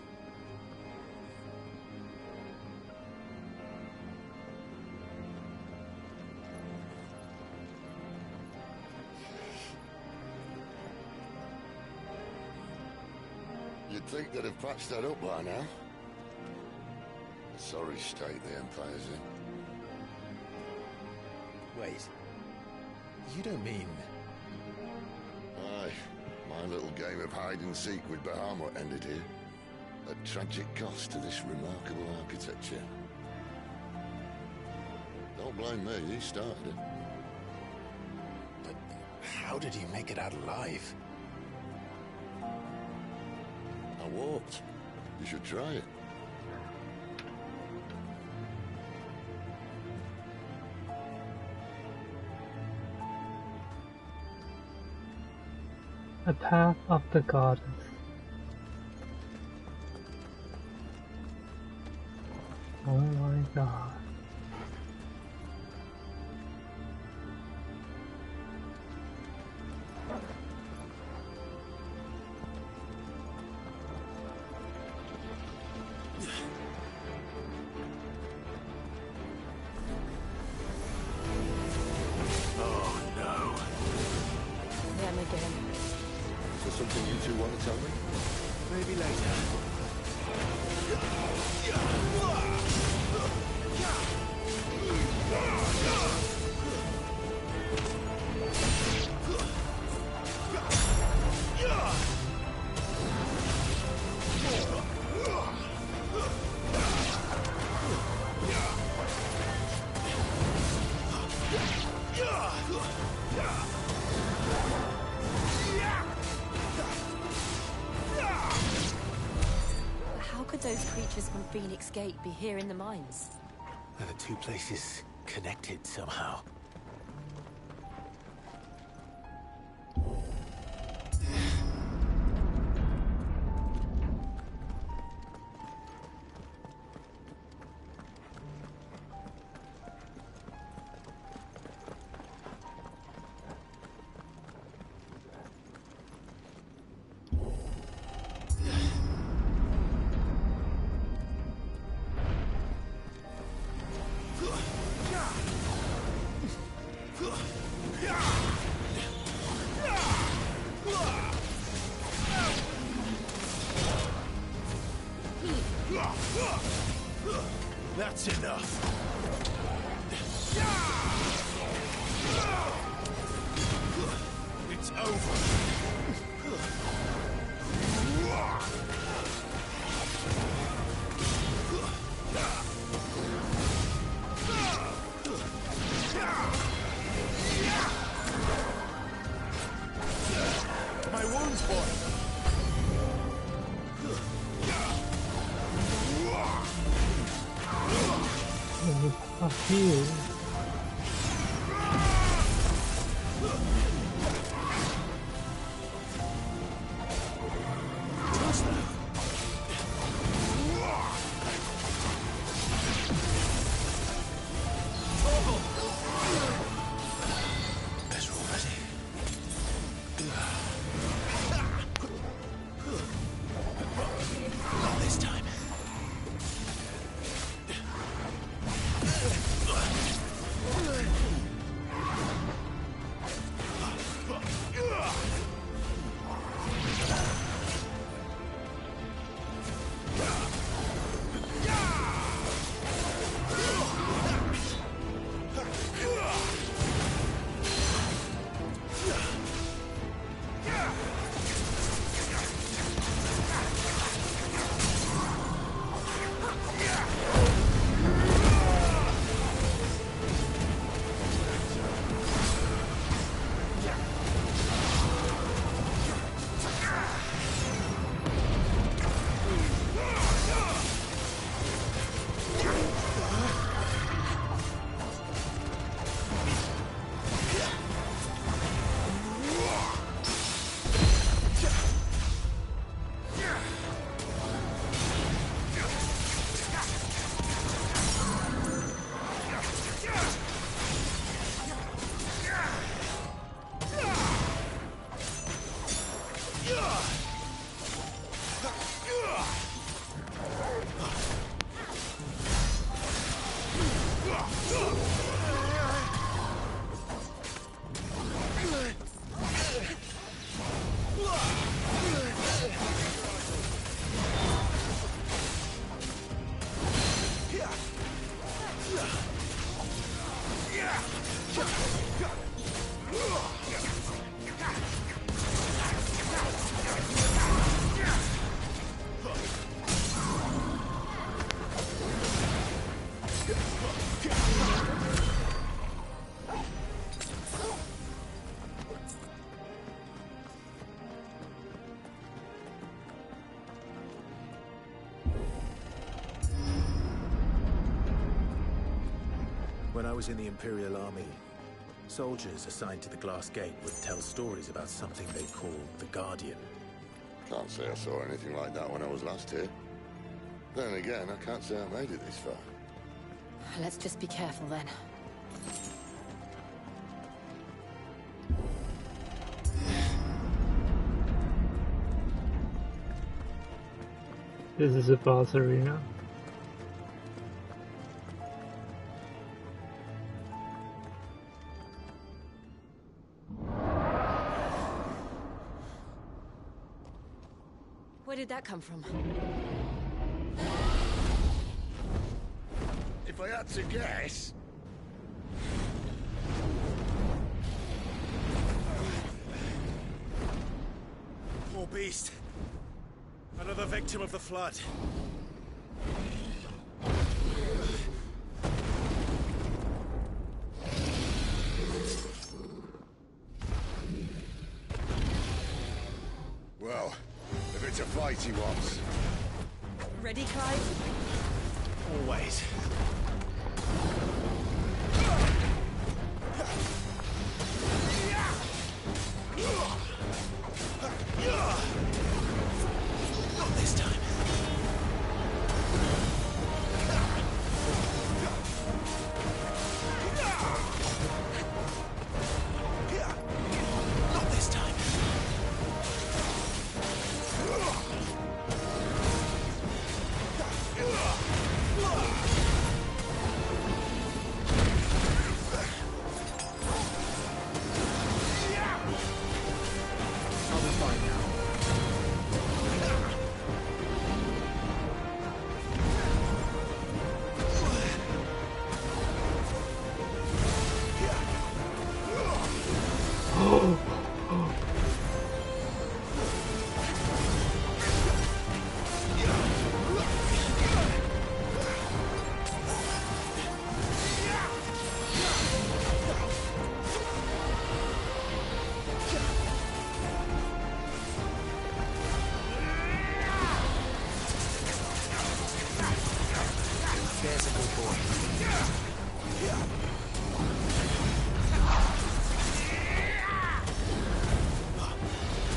You'd think they'd have patched that up by now. A sorry state the Empire's in. Wait. You don't mean... Aye. My little game of hide-and-seek with Bahamut ended here. At tragic cost to this remarkable architecture. Don't blame me, you started it. But how did you make it out alive? I walked. You should try it. The path of the goddess. Oh my god. Oh no. Them again. Is there something you two want to tell me? Maybe later. How could those creatures from Phoenix Gate be here in the mines? Are the two places connected somehow? It's over. My wounds, boy. I heal. Better already. Not this time. When I was in the Imperial Army, soldiers assigned to the Glass Gate would tell stories about something they called the Guardian. Can't say I saw anything like that when I was last here. Then again, I can't say I made it this far. Let's just be careful then. This is a boss arena. Where did that come from? If I had to guess... Poor beast. Another victim of the flood. Well, if it's a fight he wants. Ready, Clive? Always. Not this time. Not this time.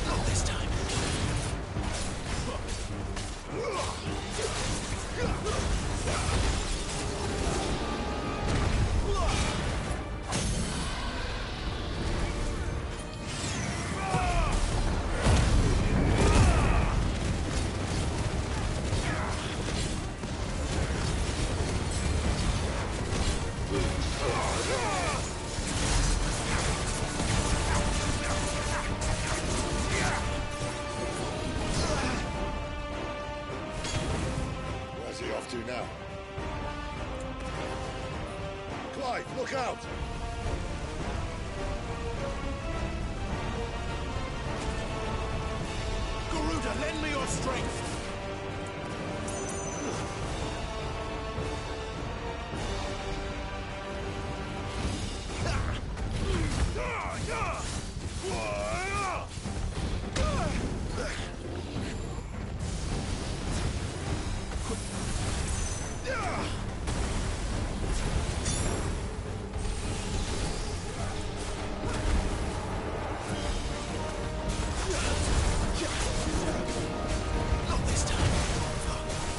Not this time. Where's he off to now? Clive, look out! Garuda, lend me your strength! Not this time.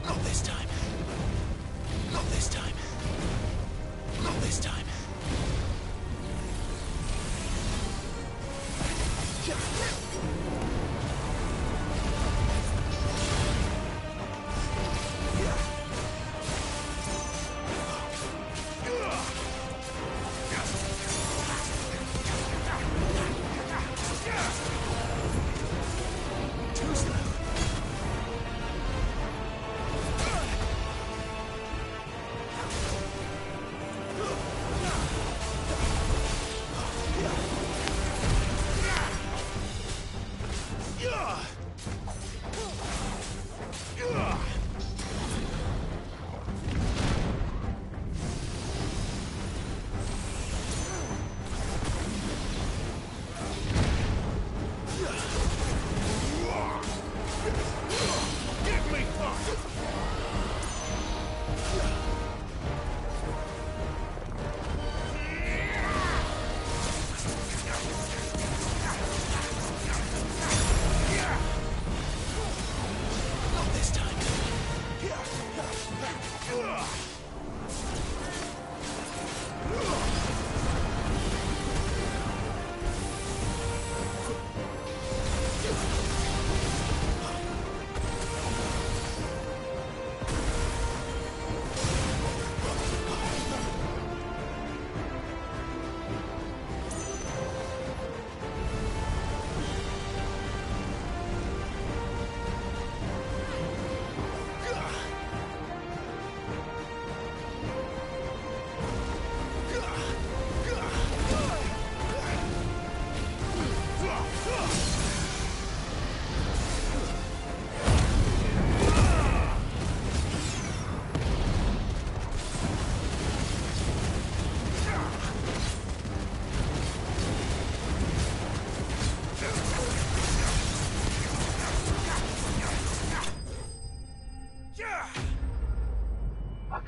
Not this time. Not this time. Not this time.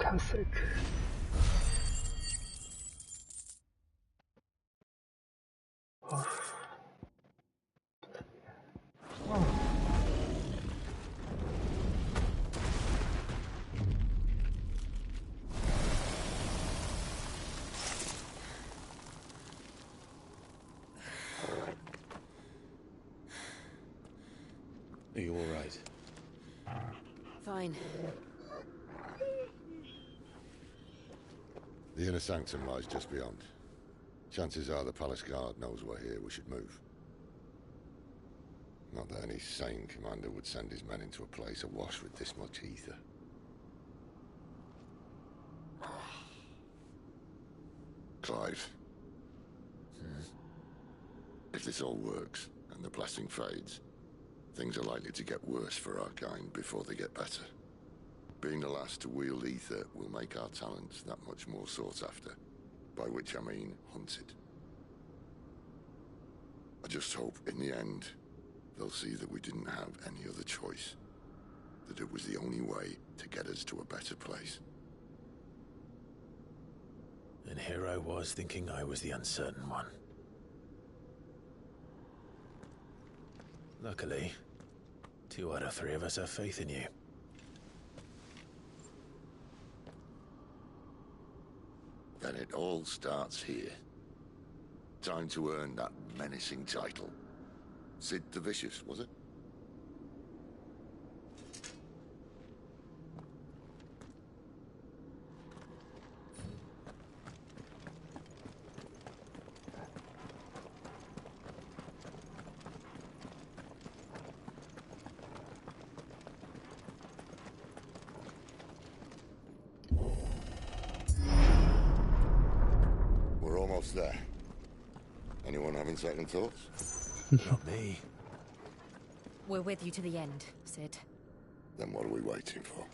Classic. Oh. Oh. Are you all right? Fine. The inner sanctum lies just beyond. Chances are the palace guard knows we're here. We should move. Not that any sane commander would send his men into a place awash with this much ether. Clive. If this all works, and the blessing fades, things are likely to get worse for our kind before they get better. Being the last to wield ether will make our talents that much more sought after, by which I mean hunted. I just hope, in the end, they'll see that we didn't have any other choice, that it was the only way to get us to a better place. And here I was thinking I was the uncertain one. Luckily, 2 out of 3 of us have faith in you. Then it all starts here. Time to earn that menacing title. Sid the Vicious, was it? We're almost there. Anyone having second thoughts? Not me. We're with you to the end, Sid. Then what are we waiting for?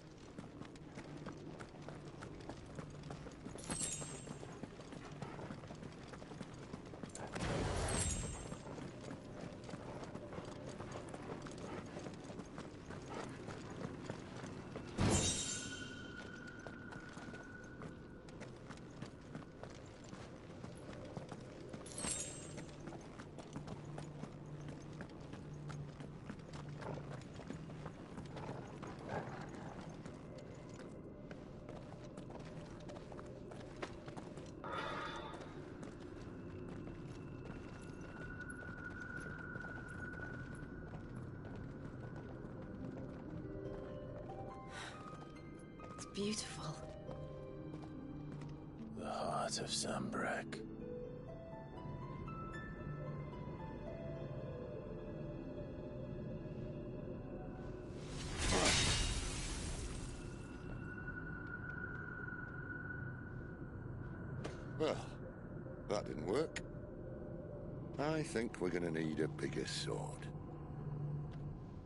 Beautiful. The heart of Sambrek. Well, that didn't work. I think we're gonna need a bigger sword.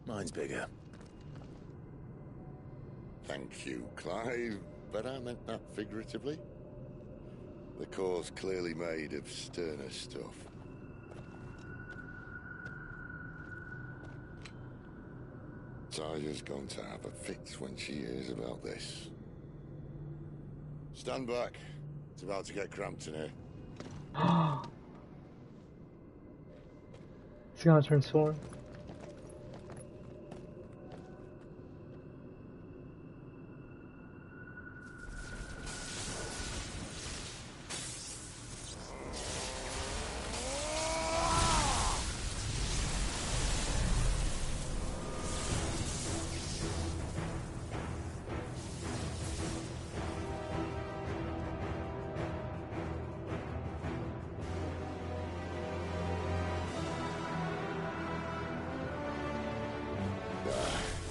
Mine's bigger. Thank you, Clive, but I meant that figuratively. The core's clearly made of sterner stuff. Tyger's going to have a fit when she hears about this. Stand back. It's about to get cramped in here. It's gonna turn sword.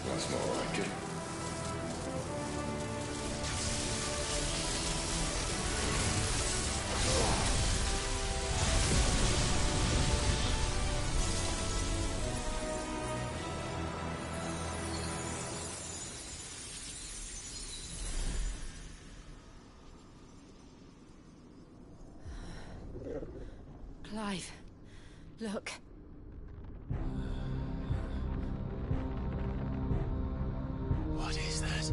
That's more like it. Clive, look. What is that?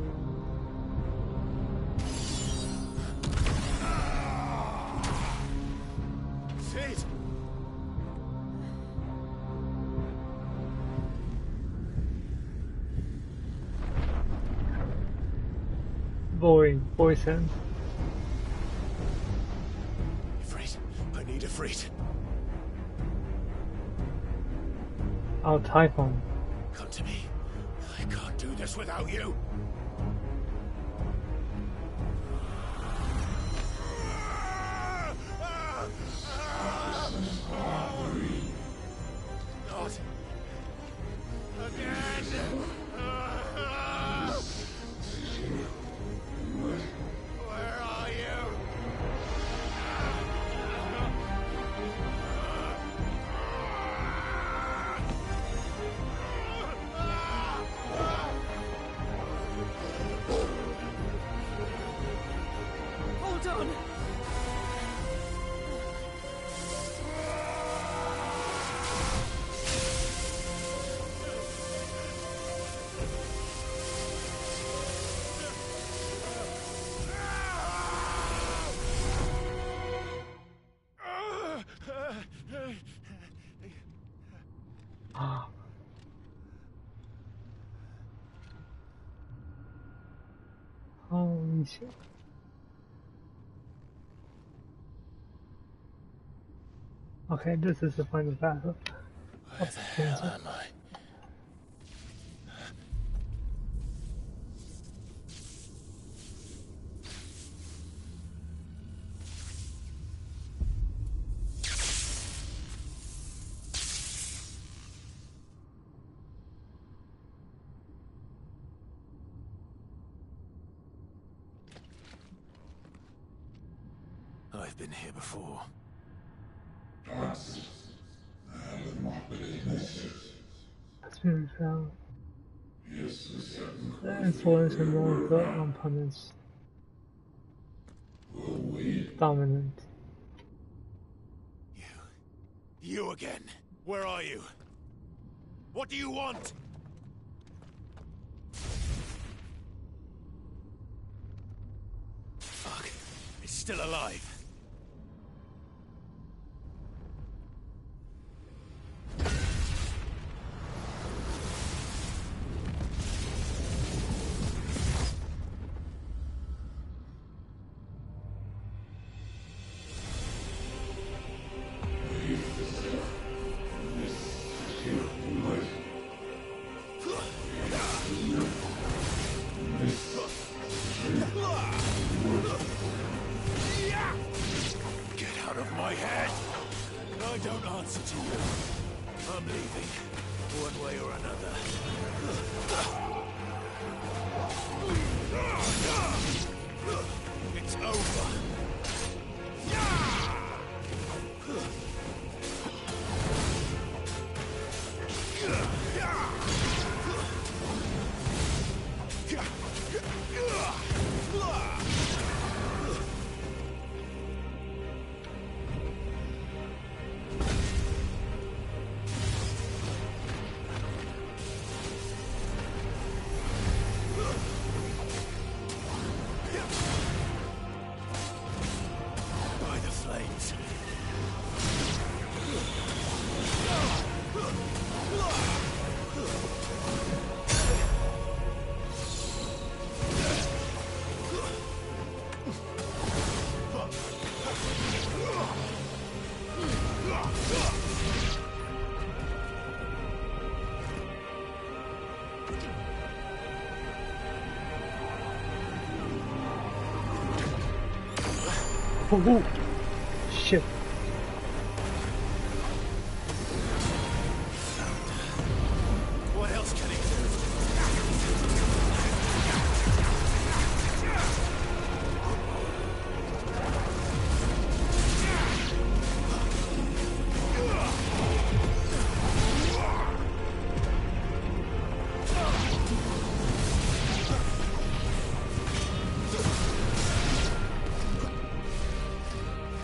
voice him. Ifrit, I need Ifrit. I'll type him. Come to me. I can't do this without you. Not again. Where are you? Hold on. Holy shit. Okay, this is the final battle. Where the hell am I? I've been here before. Has been found. The influence and more of the opponents dominant. You again. Where are you? What do you want? Fuck. It's still alive. Get out of my head! I don't answer to you. I'm leaving, one way or another. It's over. By the flames. Oh, shit. What else can he do?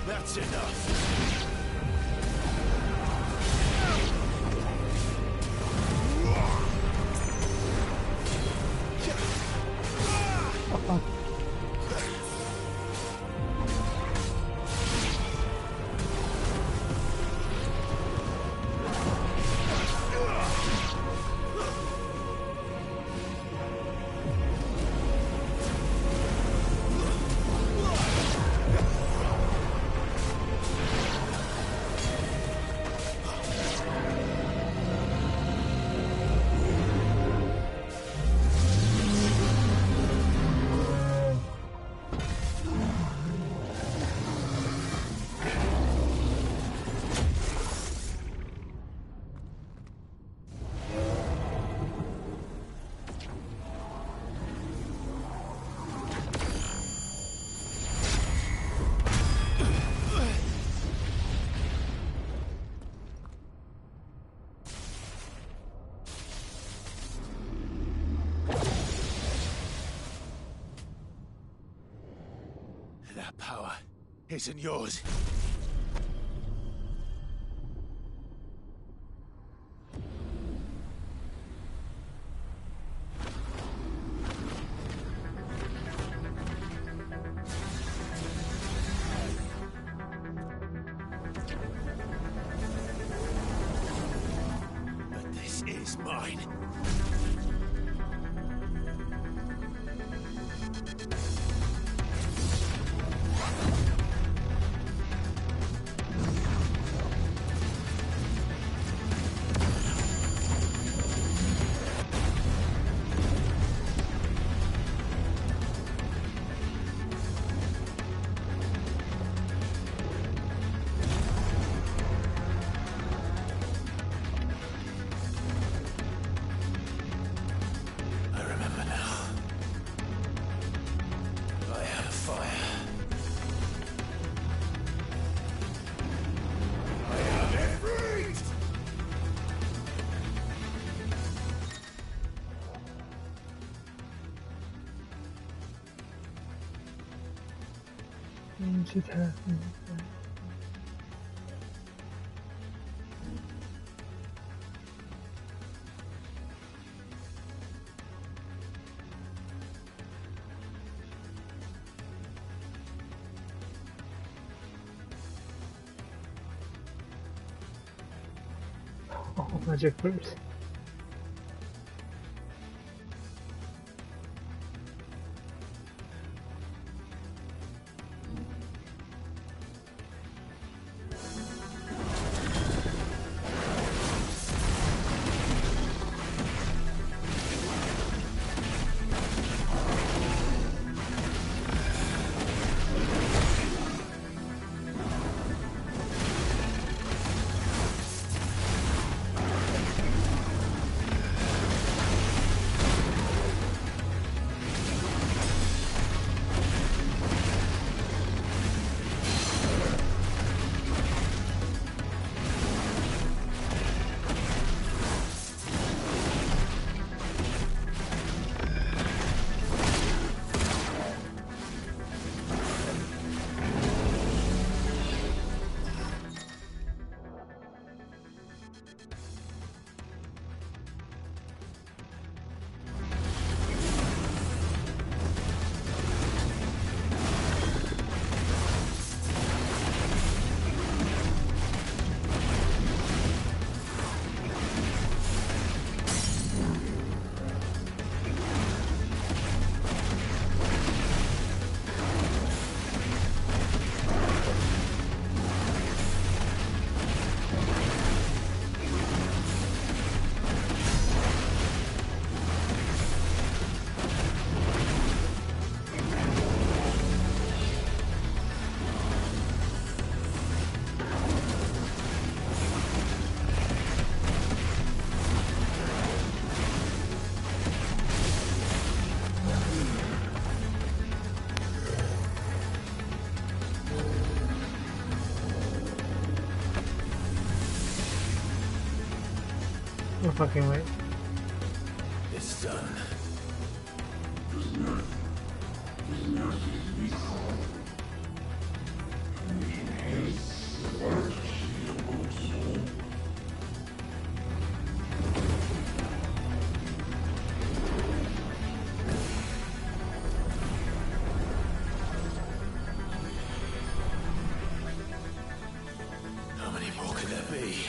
That's enough. That power isn't yours. But this is mine. should have. Oh, magic first. No fucking way. It's done. How many more could there be?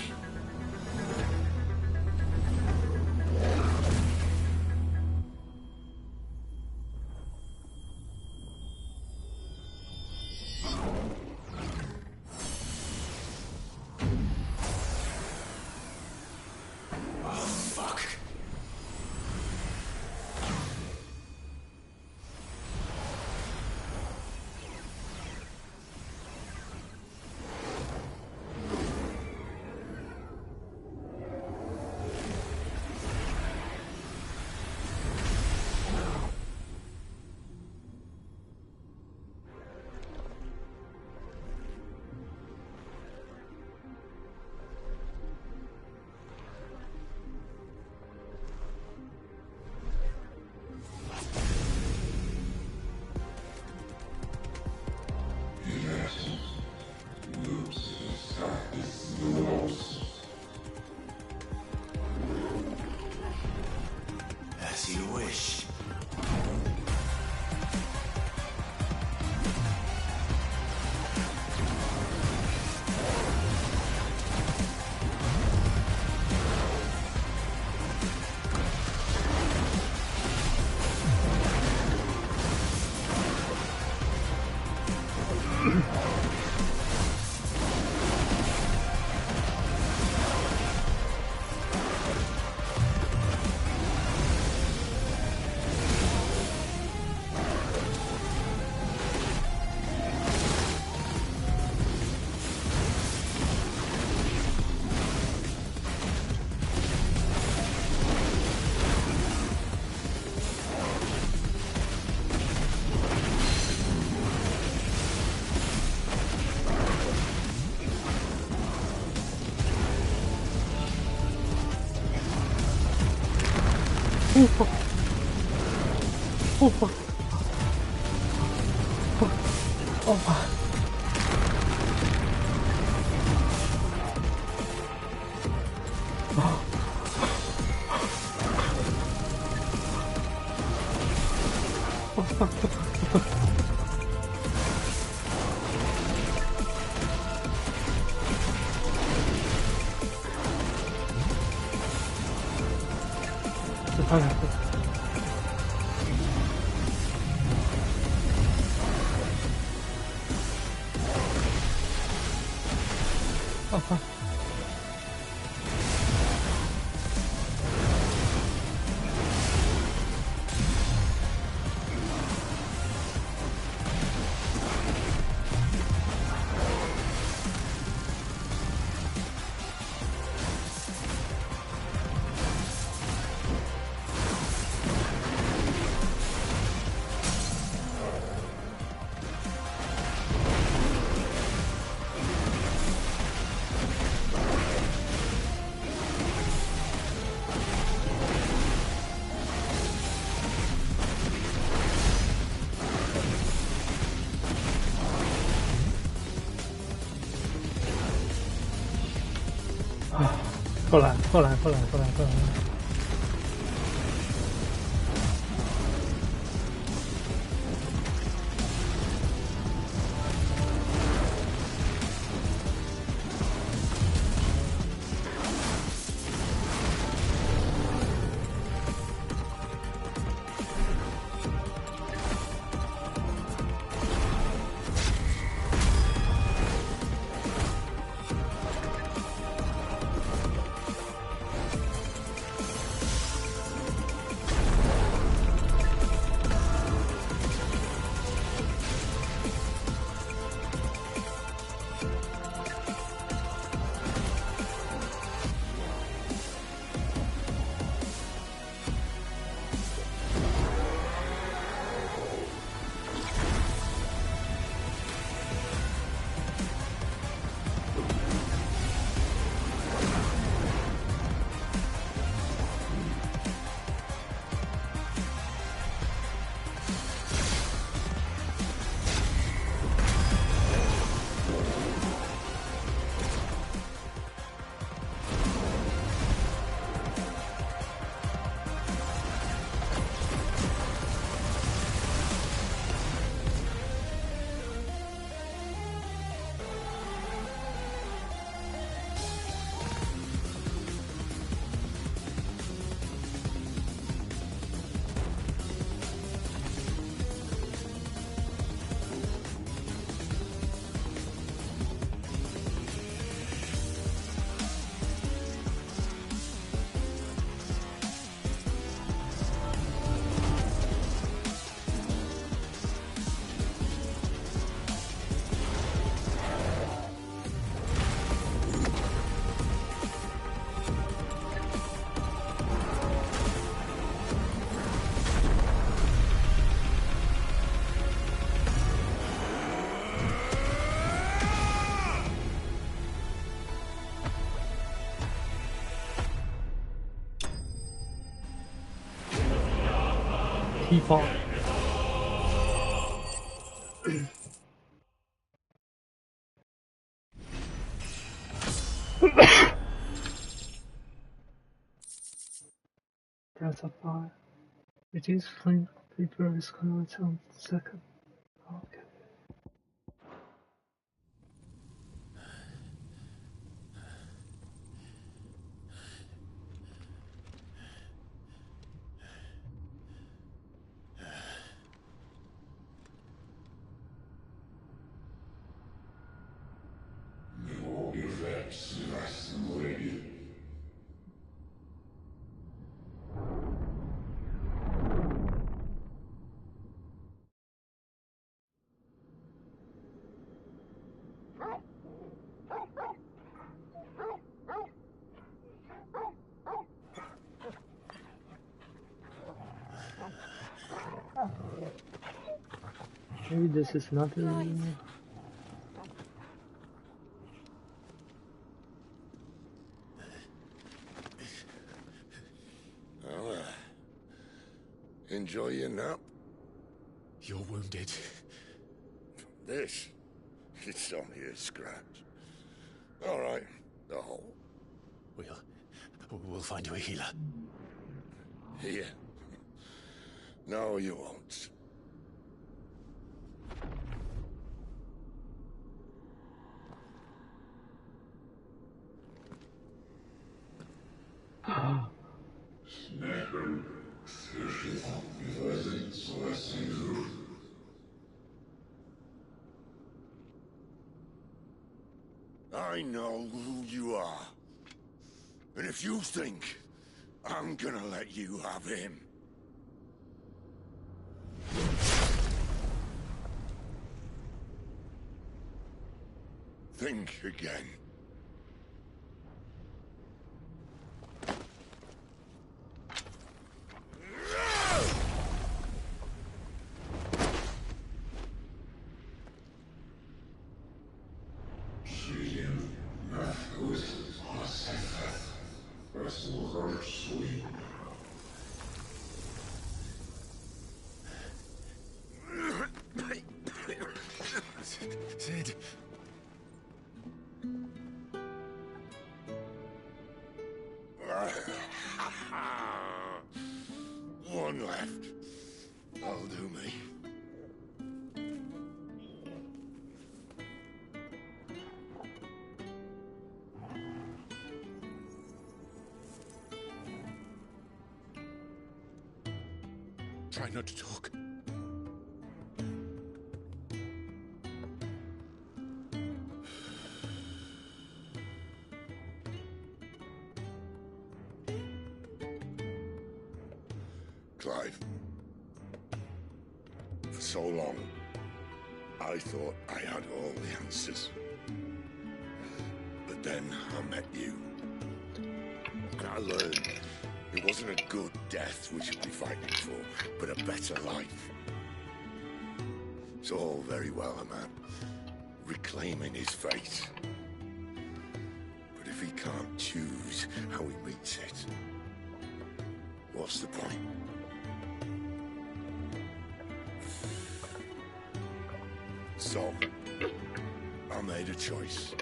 后来。people. Breath of fire. Reduce flame vapor is clouds on second. Okay. Maybe this is not the Well, enjoy your nap. You're wounded. This? It's only a scratch. All right, the hole. We'll find you a healer. Here. No, you won't. I know who you are. And if you think I'm gonna let you have him... think again. Sid. One left. That'll do me. Try not to talk. Clive. For so long, I thought I had all the answers. But then I met you. And I learned it wasn't a good death we should be fighting for, but a better life. It's all very well a man reclaiming his fate. But if he can't choose how he meets it, what's the point? So, I made a choice.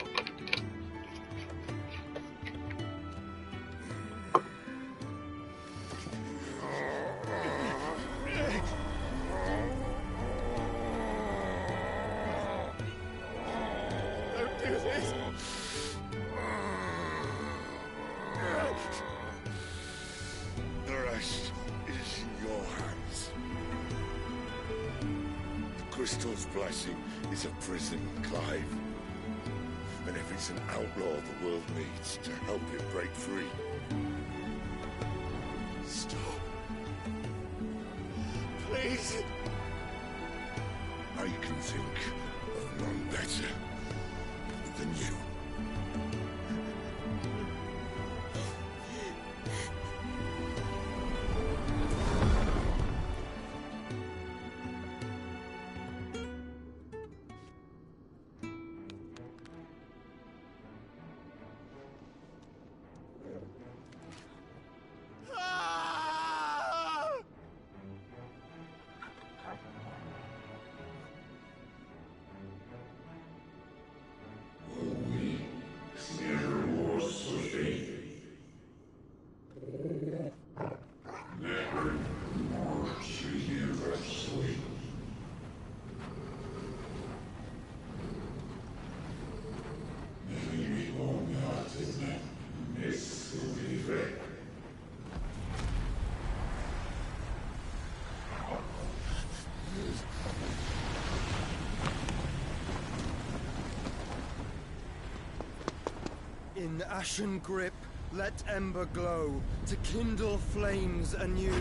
Don't do this! The rest is in your hands. The crystal's blessing is a prison, Clive. And if it's an outlaw the world needs to help it break free. Stop. Please. I can think of none better than you. In ashen grip, let ember glow, to kindle flames anew.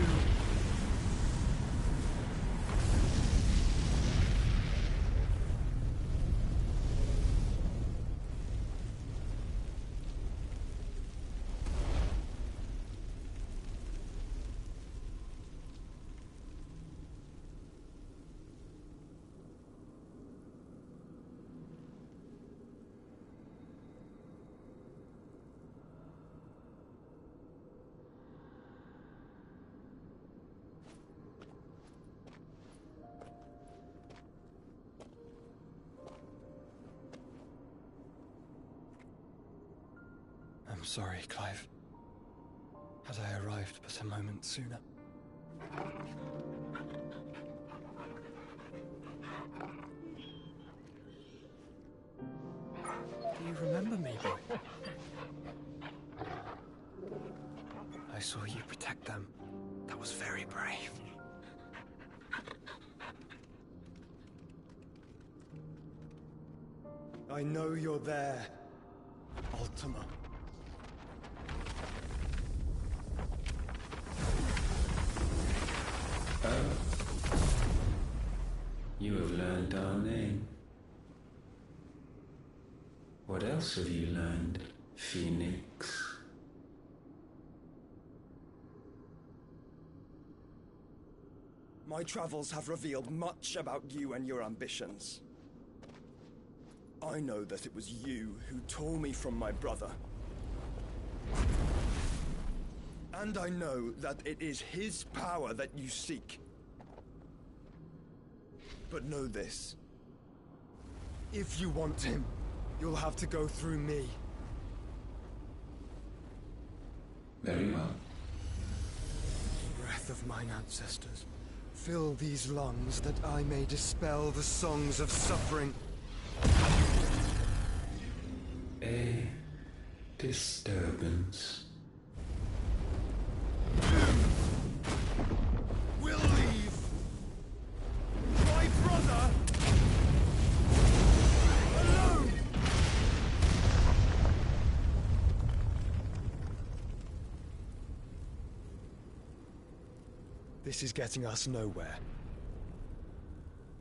I'm sorry, Clive. Had I arrived but a moment sooner. Do you remember me, boy? I saw you protect them. That was very brave. I know you're there, Ultima. You have learned our name. What else have you learned, Phoenix? My travels have revealed much about you and your ambitions. I know that it was you who tore me from my brother. And I know that it is his power that you seek. But know this. If you want him, you'll have to go through me. Very well. Breath of mine ancestors, fill these lungs that I may dispel the songs of suffering. A disturbance. We'll leave. My brother alone. This is getting us nowhere.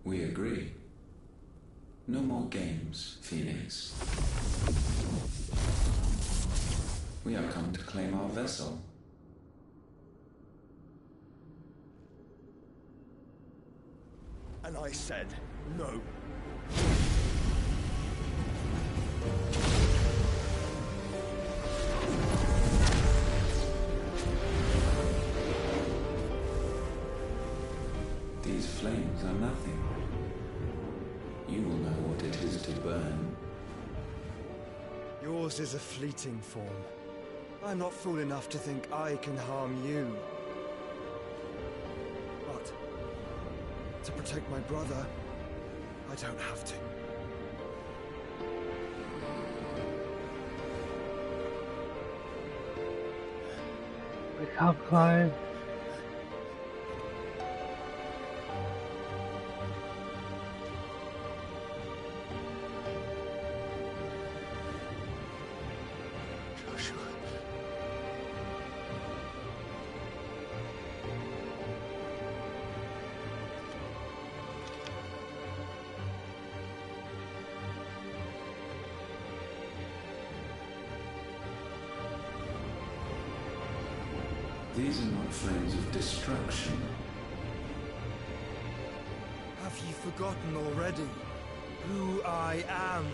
We agree. No more games, Phoenix. We have come to claim our vessel. And I said no. These flames are nothing. You will know what it is to burn. Yours is a fleeting form. I'm not fool enough to think I can harm you. But to protect my brother, I don't have to. Wake up, Clive. These are not flames of destruction. Have you forgotten already who I am?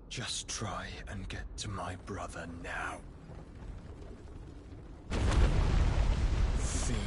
Just try and get to my brother now. Fiend.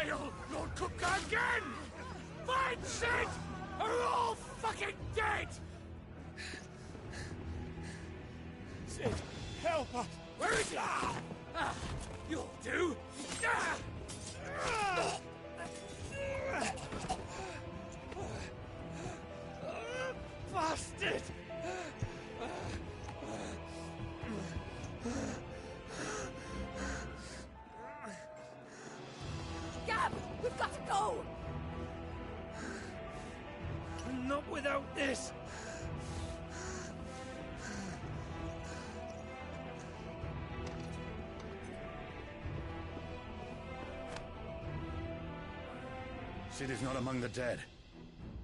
fail, Lord Cook again! Find Sid! Are all fucking dead! Sid, help us! Where is he? You'll do! Bastard! Gab, we've got to go! Not without this! Sid is not among the dead.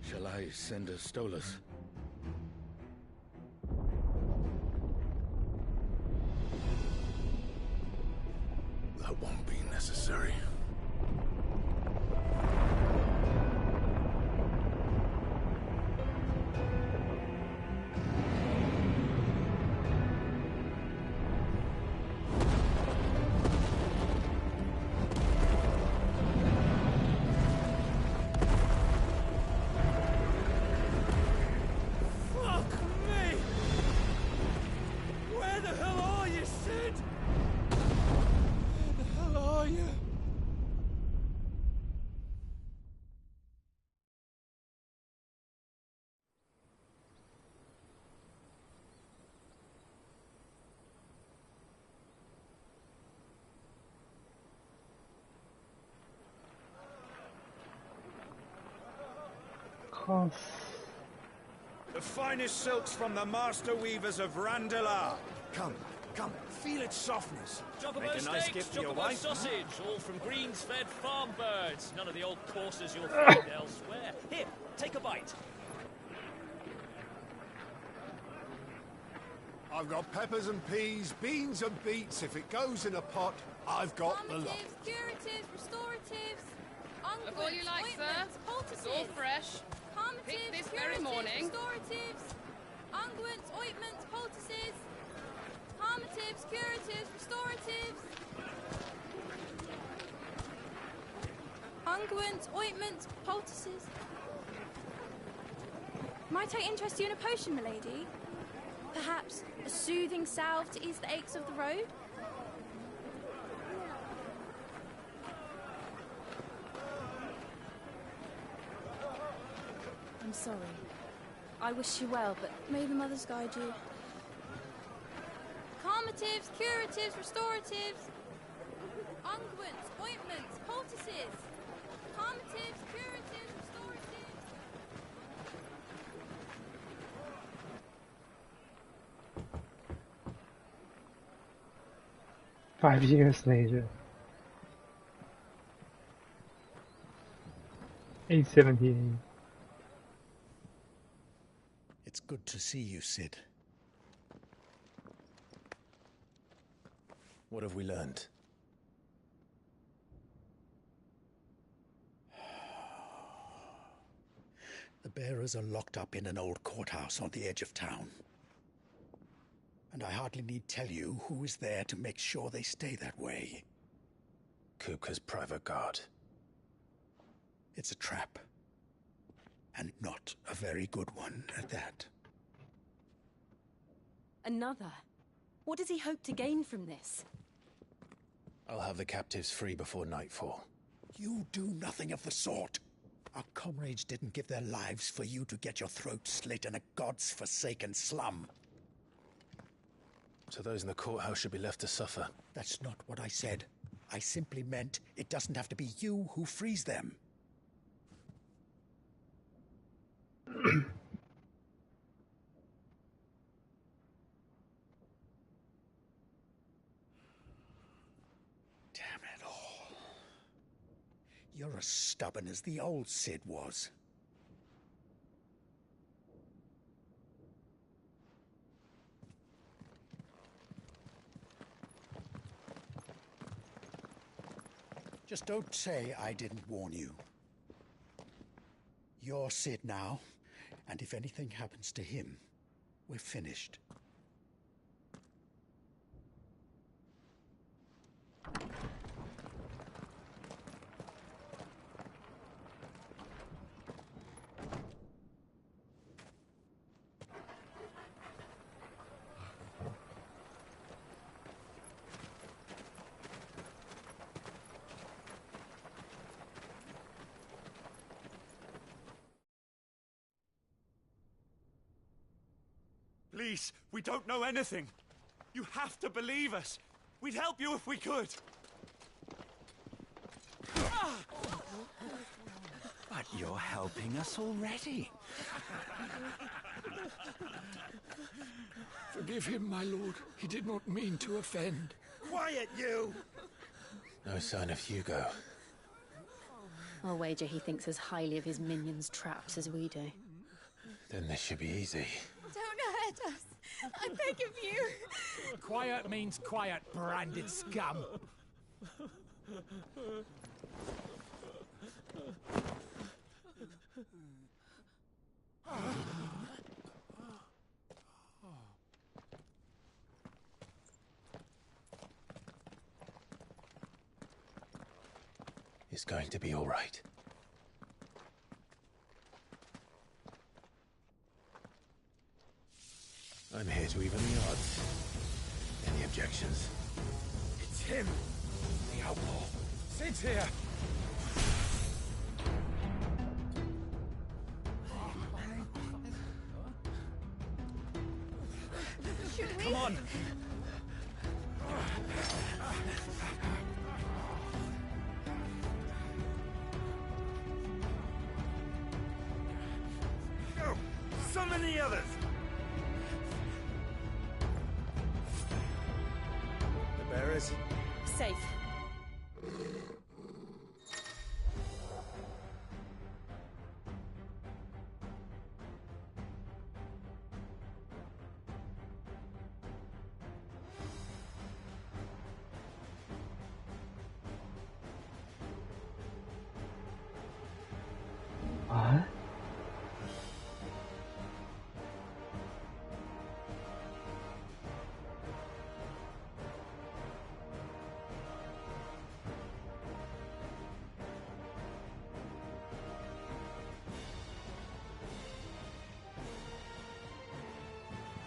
Shall I send a Stolas? That won't be necessary. Fuck me! Where the hell are you, Sid? Where the hell are you? Cough. The finest silks from the master weavers of Randalar. Come, feel its softness. Chocobo Make a nice steaks, gift for your chocobo wife. sausage, all from greens-fed farm birds. None of the old courses you'll find elsewhere. Here, take a bite. I've got peppers and peas, beans and beets. If it goes in a pot, I've got the lot. Curatives, restoratives, Of all you like, sir. It's all fresh. Picked this very morning. restoratives, unguents, ointments, poultices, harmatives, curatives, restoratives, unguents, ointments, poultices. Might I interest you in a potion, milady? Perhaps a soothing salve to ease the aches of the road? I'm sorry. I wish you well, but may the mothers guide you. Calmatives, curatives, restoratives, unguents, ointments, poultices. Calmatives, curatives, restoratives. 5 years later. 878. It's good to see you, Sid. What have we learned? The bearers are locked up in an old courthouse on the edge of town. And I hardly need tell you who is there to make sure they stay that way. Kupka's private guard. It's a trap. And not a very good one at that. Another? What does he hope to gain from this? I'll have the captives free before nightfall. You do nothing of the sort. Our comrades didn't give their lives for you to get your throat slit in a god's forsaken slum. So those in the courthouse should be left to suffer. That's not what I said. I simply meant it doesn't have to be you who frees them. Damn it all. You're as stubborn as the old Sid was. Just don't say I didn't warn you. You're Sid now, and if anything happens to him, we're finished. Please, we don't know anything. You have to believe us. We'd help you if we could. But you're helping us already. Forgive him, my lord. He did not mean to offend. Quiet, you! No sign of Hugo. I'll wager he thinks as highly of his minions' traps as we do. Then this should be easy. Don't hurt us. I beg of you. Quiet means quiet, branded scum. It's going to be all right. I'm here to even the odds. Any objections? It's him, the outlaw. Sit here. Come on. Go! Summon the others! The bearers? Safe. What?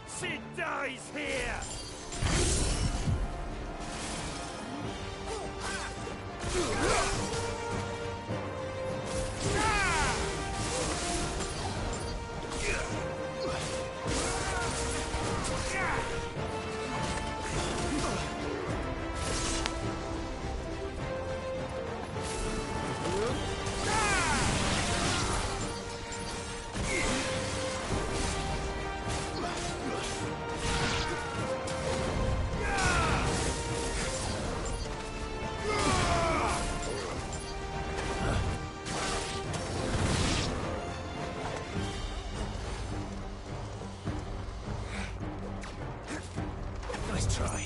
Sid dies here! Nice try.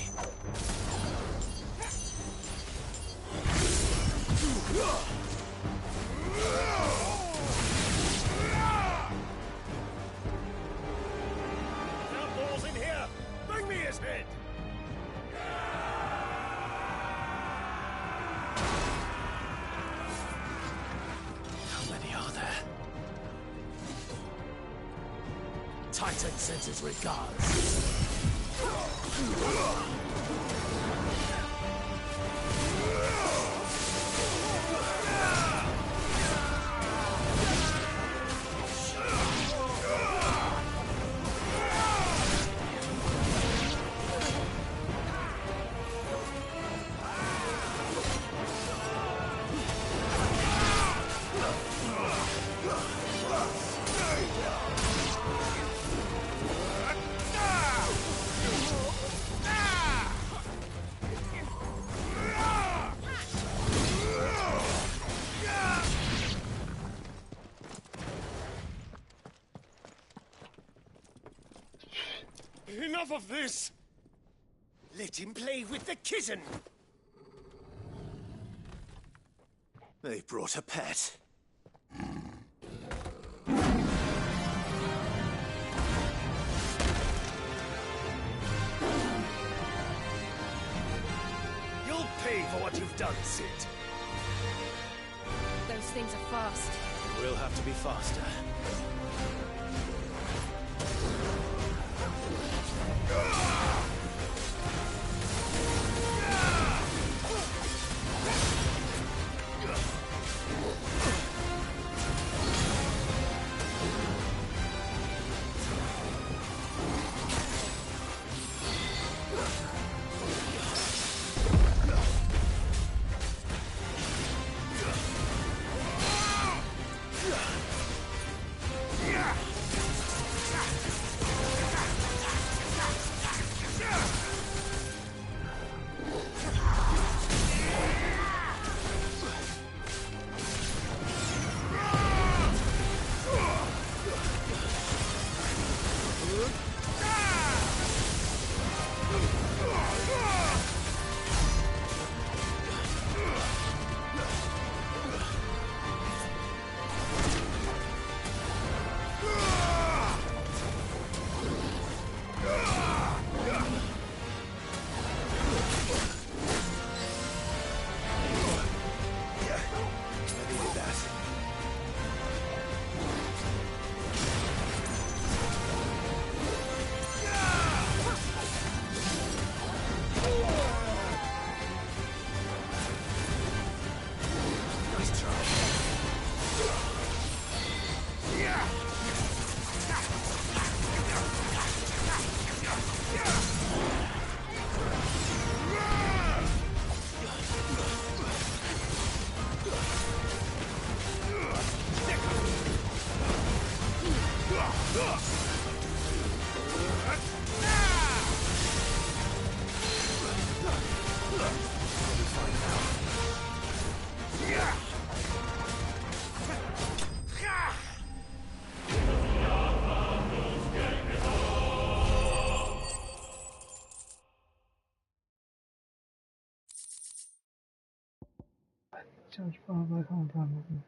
Outlaws in here! Bring me his head! How many are there? Titan sends his regards. Enough of this! Let him play with the kitten! They brought a pet. You'll pay for what you've done, Sid. Those things are fast. We'll have to be faster. Charge powered by compound movement.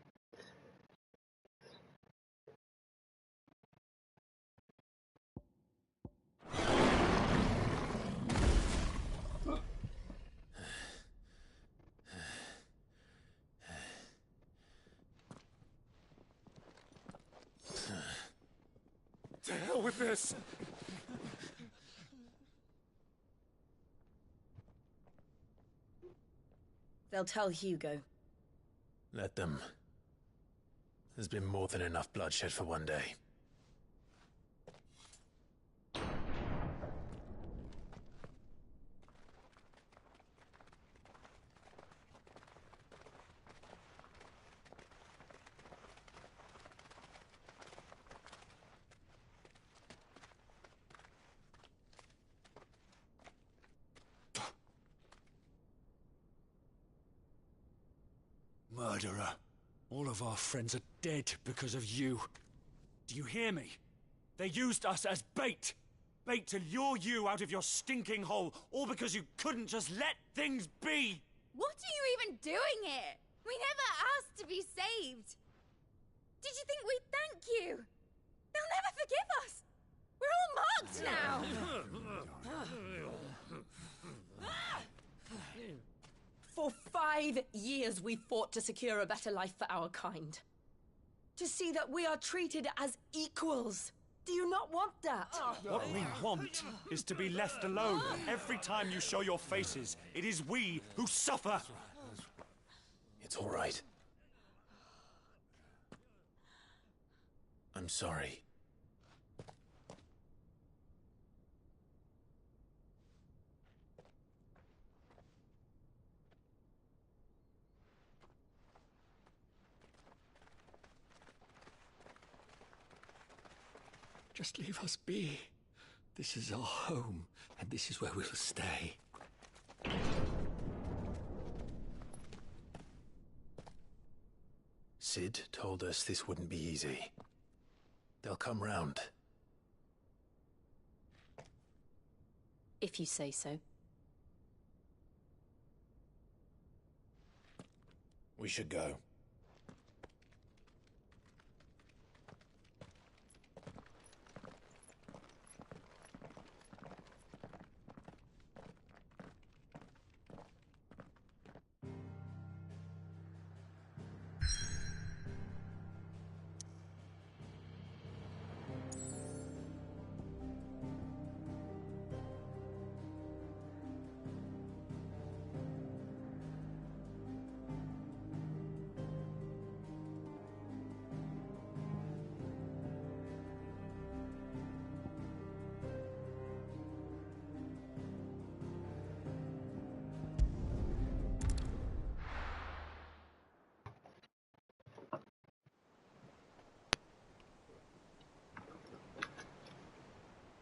To hell with this! They'll tell Hugo. Let them. There's been more than enough bloodshed for one day. Murderer. All of our friends are dead because of you. Do you hear me? They used us as bait. Bait to lure you out of your stinking hole, all because you couldn't just let things be. What are you even doing here? We never asked to be saved. Did you think we'd thank you? They'll never forgive us. We're all marked now. For 5 years we fought to secure a better life for our kind. To see that we are treated as equals. Do you not want that? What we want is to be left alone. Every time you show your faces, it is we who suffer. It's all right. I'm sorry. Just leave us be. This is our home, and this is where we'll stay. Sid told us this wouldn't be easy. They'll come round. If you say so. We should go.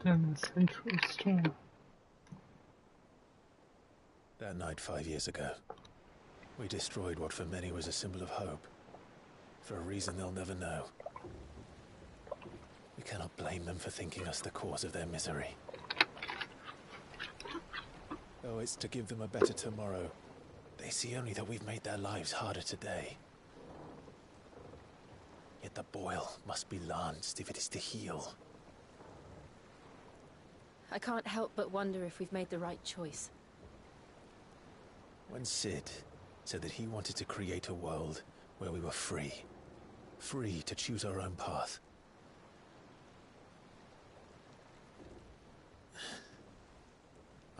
Then the central storm. That night 5 years ago, we destroyed what for many was a symbol of hope. For a reason they'll never know. We cannot blame them for thinking us the cause of their misery. Though it's to give them a better tomorrow, they see only that we've made their lives harder today. Yet the boil must be lanced if it is to heal. I can't help but wonder if we've made the right choice. When Sid said that he wanted to create a world where we were free. Free to choose our own path.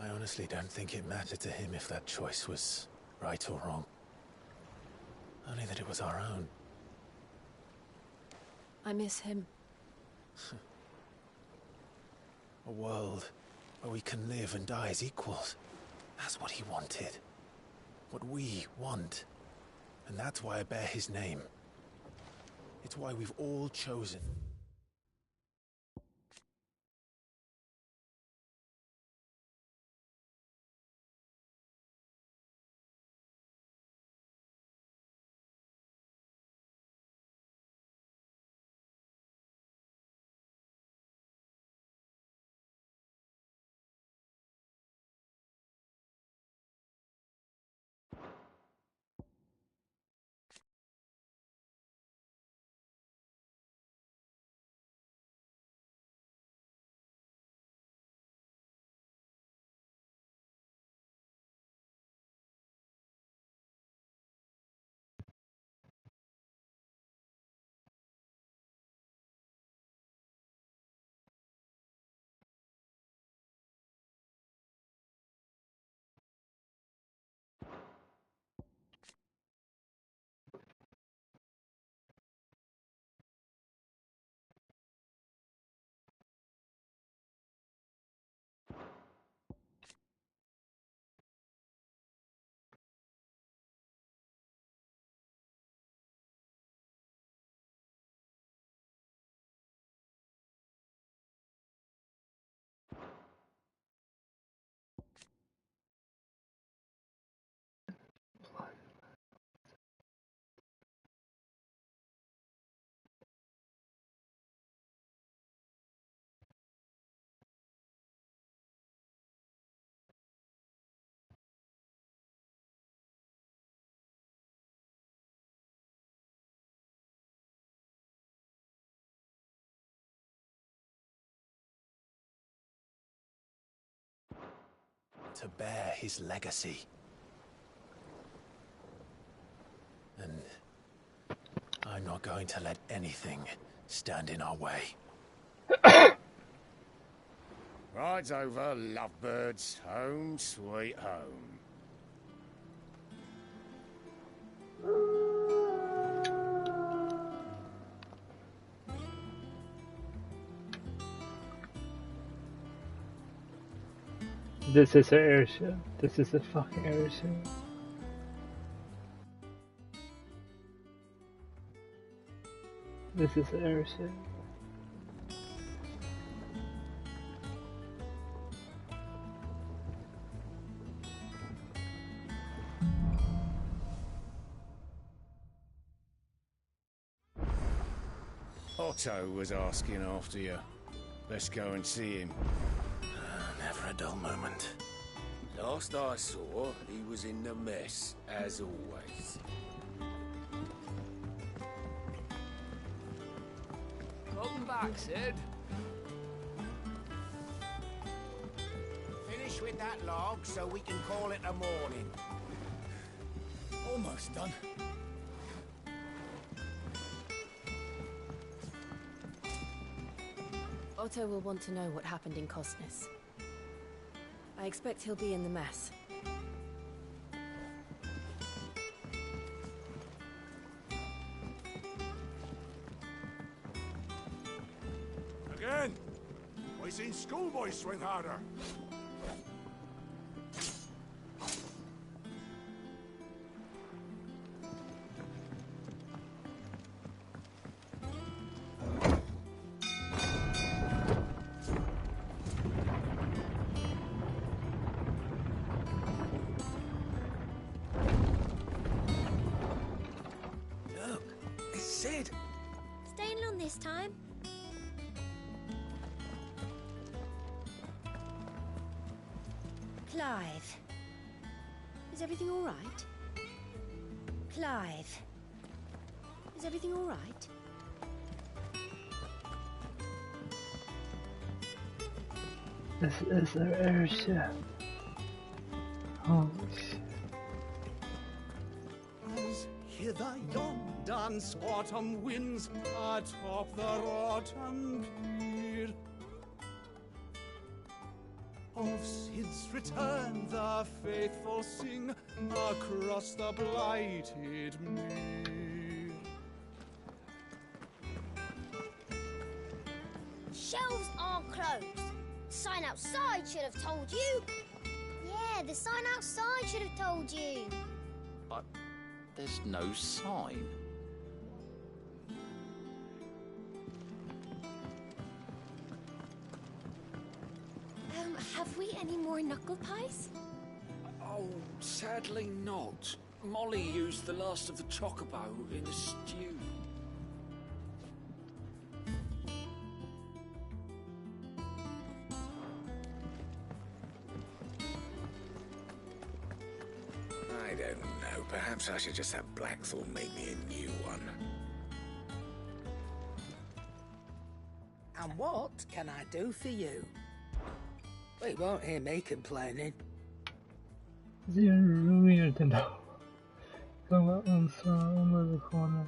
I honestly don't think it mattered to him if that choice was right or wrong. Only that it was our own. I miss him. A world where we can live and die as equals. That's what he wanted. What we want. And that's why I bear his name. It's why we've all chosen. to bear his legacy. And I'm not going to let anything stand in our way. Rides over, lovebirds. Home, sweet home. This is an airship. This is a fucking airship. This is an airship. Otto was asking after you. Let's go and see him. Never a dull moment. Last I saw, he was in the mess, as always. Welcome back, Sid. Finish with that log so we can call it a morning. Almost done. Otto will want to know what happened in Cosnus. I expect he'll be in the mess. Again! I seen schoolboys swing harder. Sid! Staying on this time? Clive. Is everything all right? Clive. Is everything all right? This is an airship. Holy shit. As hither yon dance autumn winds atop the rotten pier. Of Sid's return the faithful sing across the blighted mere. Shelves are closed. Sign outside should have told you. Yeah, the sign outside should have told you. But there's no sign. Have we any more knuckle pies? Oh, sadly not. Molly used the last of the chocobo in a stew. I don't know. Perhaps I should just have Blackthorn make me a new one. And what can I do for you? We won't hear me complaining. It's even weird to know. Come up and swing under the corner.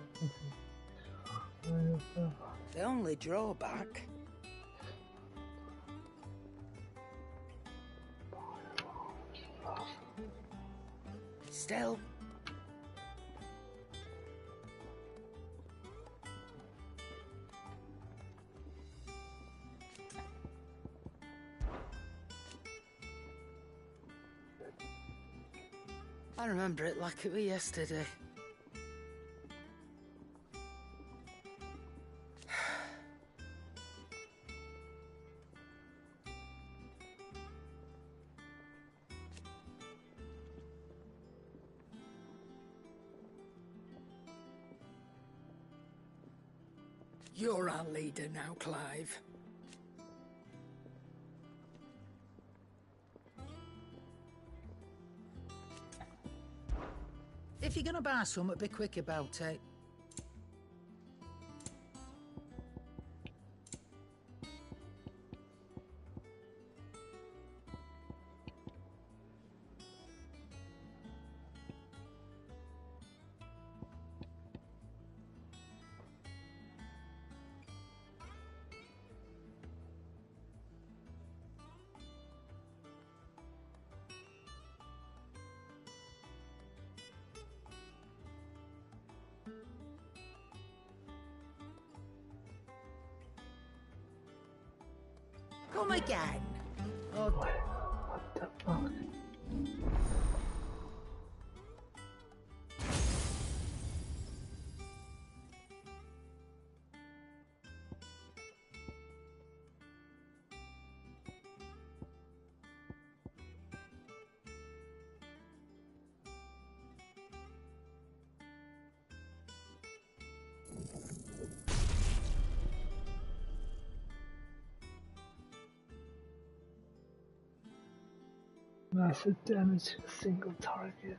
The only drawback. Still. I remember it like it was yesterday. You're our leader now, Clive. If you're gonna buy something, be quick about it. Come again. Oh, what the fuck? Massive damage to a single target.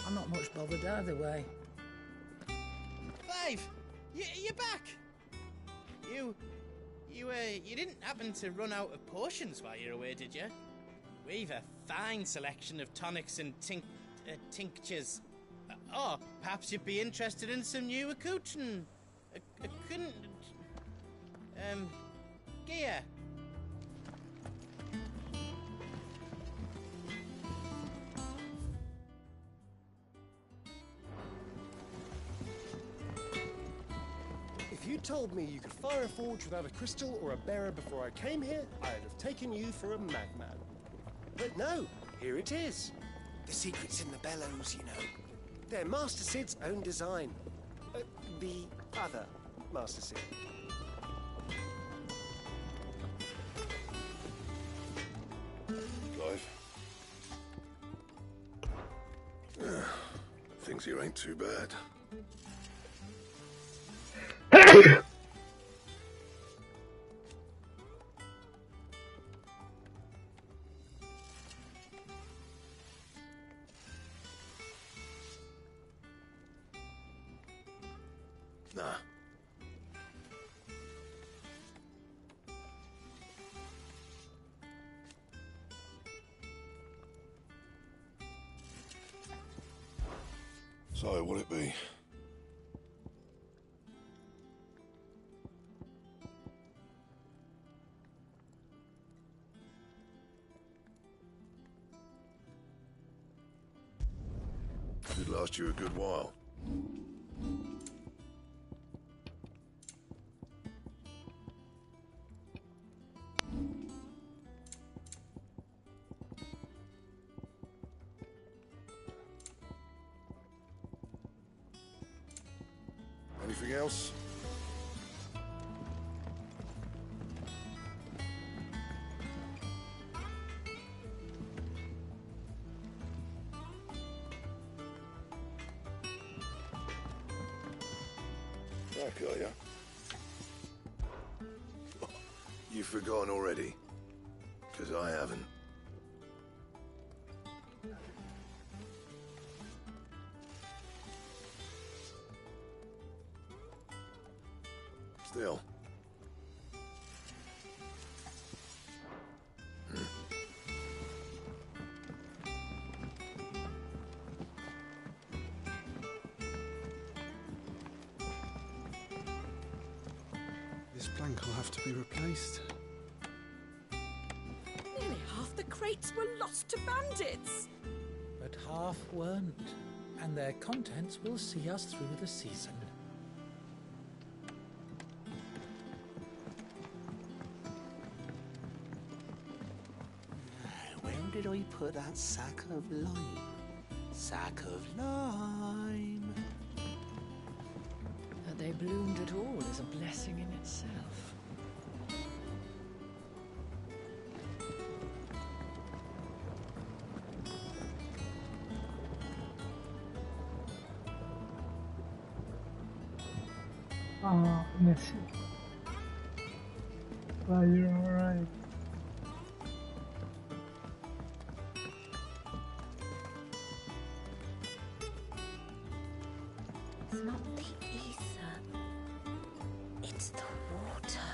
I'm not much bothered either way. Clive, you're back. You didn't happen to run out of potions while you're away, did you? We've a fine selection of tonics and tinctures. Or perhaps you'd be interested in some new accoutrement. Gear. If you told me you could fire a forge without a crystal or a bearer before I came here, I'd have taken you for a madman. But no, here it is. The secret's in the bellows, you know. They're Master Sid's own design. The other Master Sid. Clive. Things here ain't too bad. Nah. So, what'll it be? Could last you a good while. Anything else? Back, are ya? You've forgotten already? 'Cause I haven't. Still. This plank will have to be replaced. Nearly half the crates were lost to bandits. But half weren't, and their contents will see us through the season. did I put that sack of lime? Sack of lime. That they bloomed at all is a blessing in itself. Oh, miss you. Well, you're alright. It's not the ether. It's the water.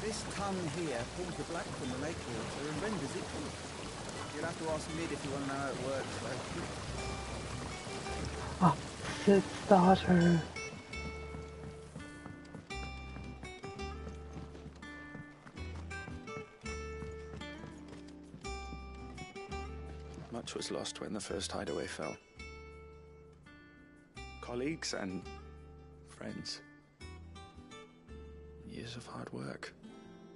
This tongue here pulls the black from the lake water and renders it good. You'll have to ask Mid if you want to know how it works, though. Oh, Sid's daughter. Much was lost when the first hideaway fell. Colleagues and friends. Years of hard work.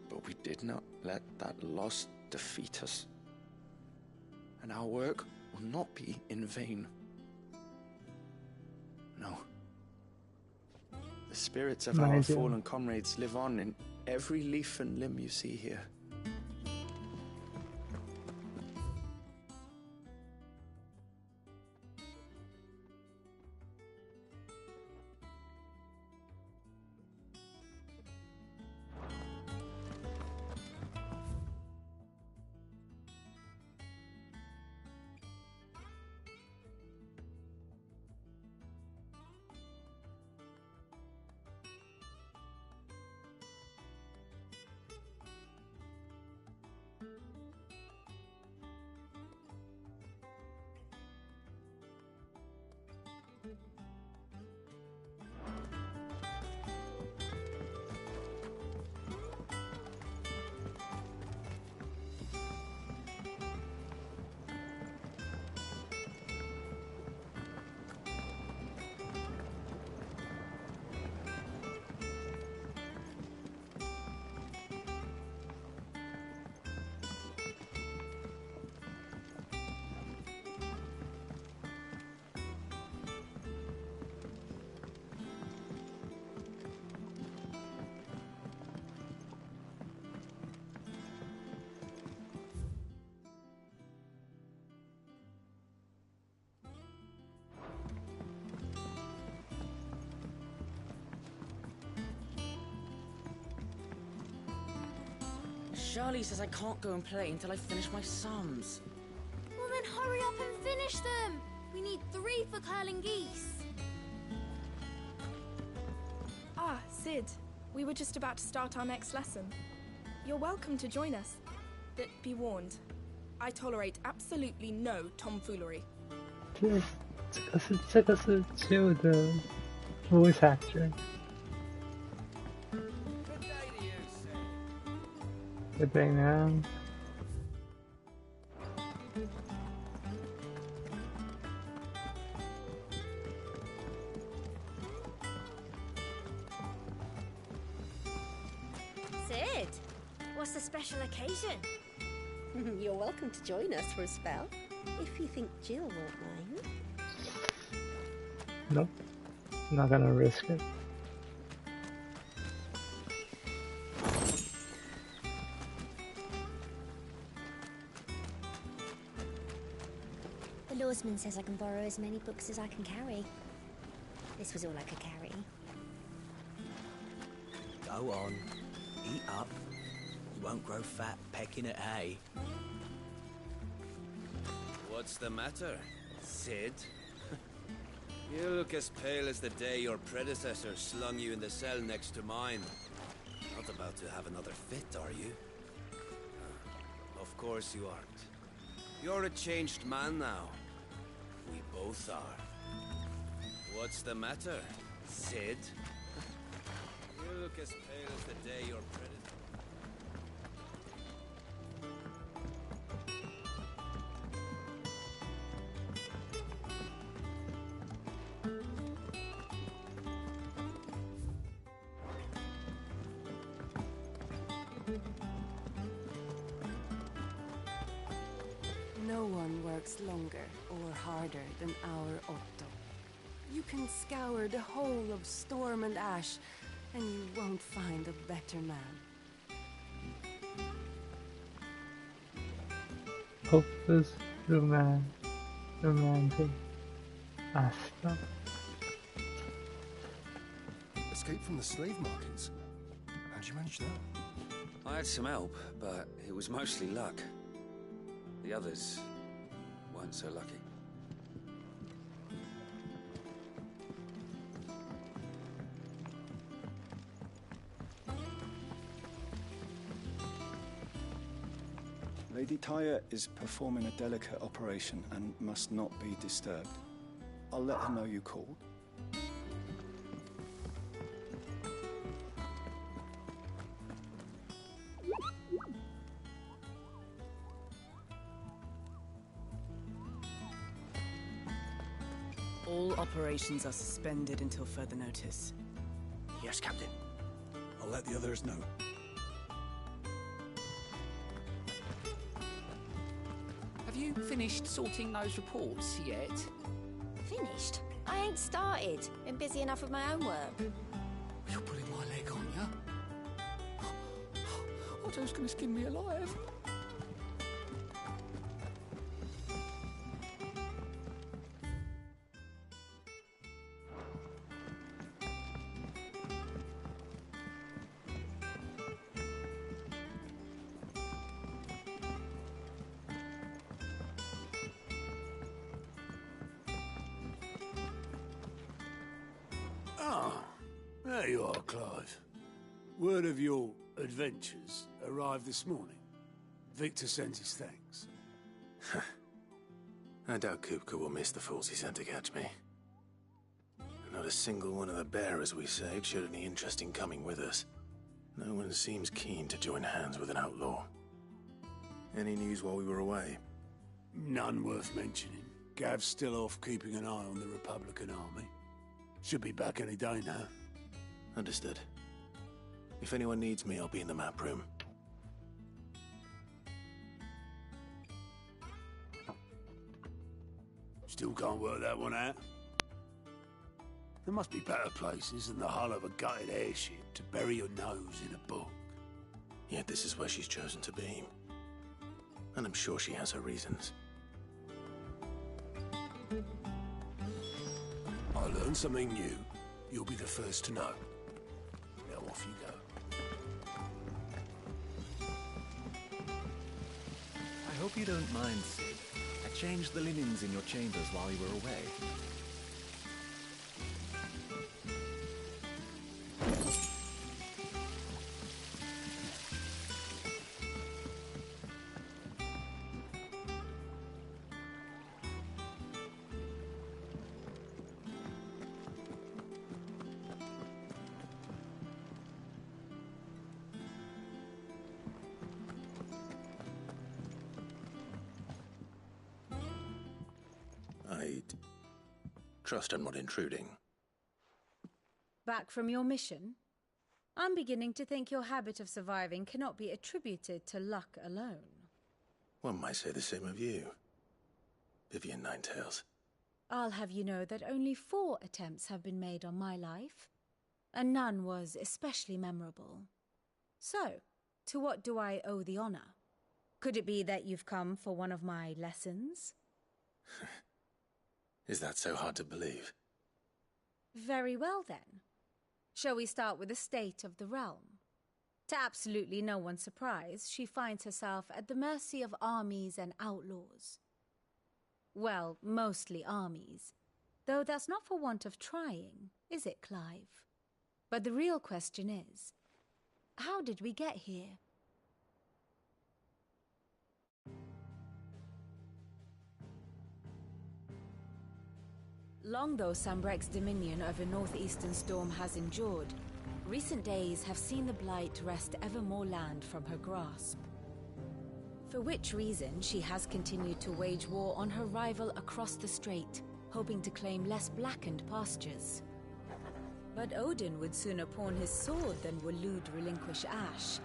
But we did not let that loss defeat us. And our work will not be in vain. No. The spirits of our fallen comrades live on in every leaf and limb you see here. Charlie says I can't go and play until I finish my sums. Well then hurry up and finish them! We need 3 for curling geese. Ah, Sid. We were just about to start our next lesson. You're welcome to join us. But be warned, I tolerate absolutely no tomfoolery. 这个是只有的 voice actor. Good day now. Sid, what's the special occasion? You're welcome to join us for a spell, if you think Jill won't mind. Nope. Not gonna risk it. The lawsman says I can borrow as many books as I can carry. This was all I could carry. Go on, eat up. You won't grow fat pecking at hay. What's the matter, Sid? You look as pale as the day your predecessor slung you in the cell next to mine. Not about to have another fit, are you? Of course you aren't. You're a changed man now. We both are. What's the matter, Sid? You look as pale as the day your predecessor... No one works longer or harder than our Otto. You can scour the whole of Storm and Ash, and you won't find a better man. Hopeless romantic Asta. Escape from the slave markets? How'd you manage that? I had some help, but it was mostly luck. The others weren't so lucky. Lady Tyre is performing a delicate operation and must not be disturbed. I'll let her know you called. All operations are suspended until further notice. Yes, Captain. I'll let the others know. Have you finished sorting those reports yet? Finished? I ain't started. Been busy enough with my own work. You're putting my leg on ya? Otto's gonna skin me alive. There you are, Clive. Word of your adventures arrived this morning. Victor sends his thanks. I doubt Kupka will miss the fools he sent to catch me. Not a single one of the bearers we saved showed any interest in coming with us. No one seems keen to join hands with an outlaw. Any news while we were away? None worth mentioning. Gav's still off keeping an eye on the Republican army. Should be back any day now. Understood. If anyone needs me, I'll be in the map room. Still can't work that one out. There must be better places than the hull of a gutted airship to bury your nose in a book. Yet this is where she's chosen to be. And I'm sure she has her reasons. I learn something new, you'll be the first to know. Now off you go. I hope you don't mind, Sid. I changed the linens in your chambers while you were away. Trust I'm not intruding. Back from your mission? I'm beginning to think your habit of surviving cannot be attributed to luck alone. One might say the same of you, Vivian Ninetails. I'll have you know that only 4 attempts have been made on my life, and none was especially memorable. So, to what do I owe the honor? Could it be that you've come for one of my lessons? Is that so hard to believe? Very well, then. Shall we start with the state of the realm? To absolutely no one's surprise, she finds herself at the mercy of armies and outlaws. Well, mostly armies. Though that's not for want of trying, is it, Clive? But the real question is, how did we get here? Long though Sambrek's dominion over northeastern Storm has endured, recent days have seen the Blight wrest ever more land from her grasp. For which reason she has continued to wage war on her rival across the strait, hoping to claim less blackened pastures. But Odin would sooner pawn his sword than Waloed relinquish Ash.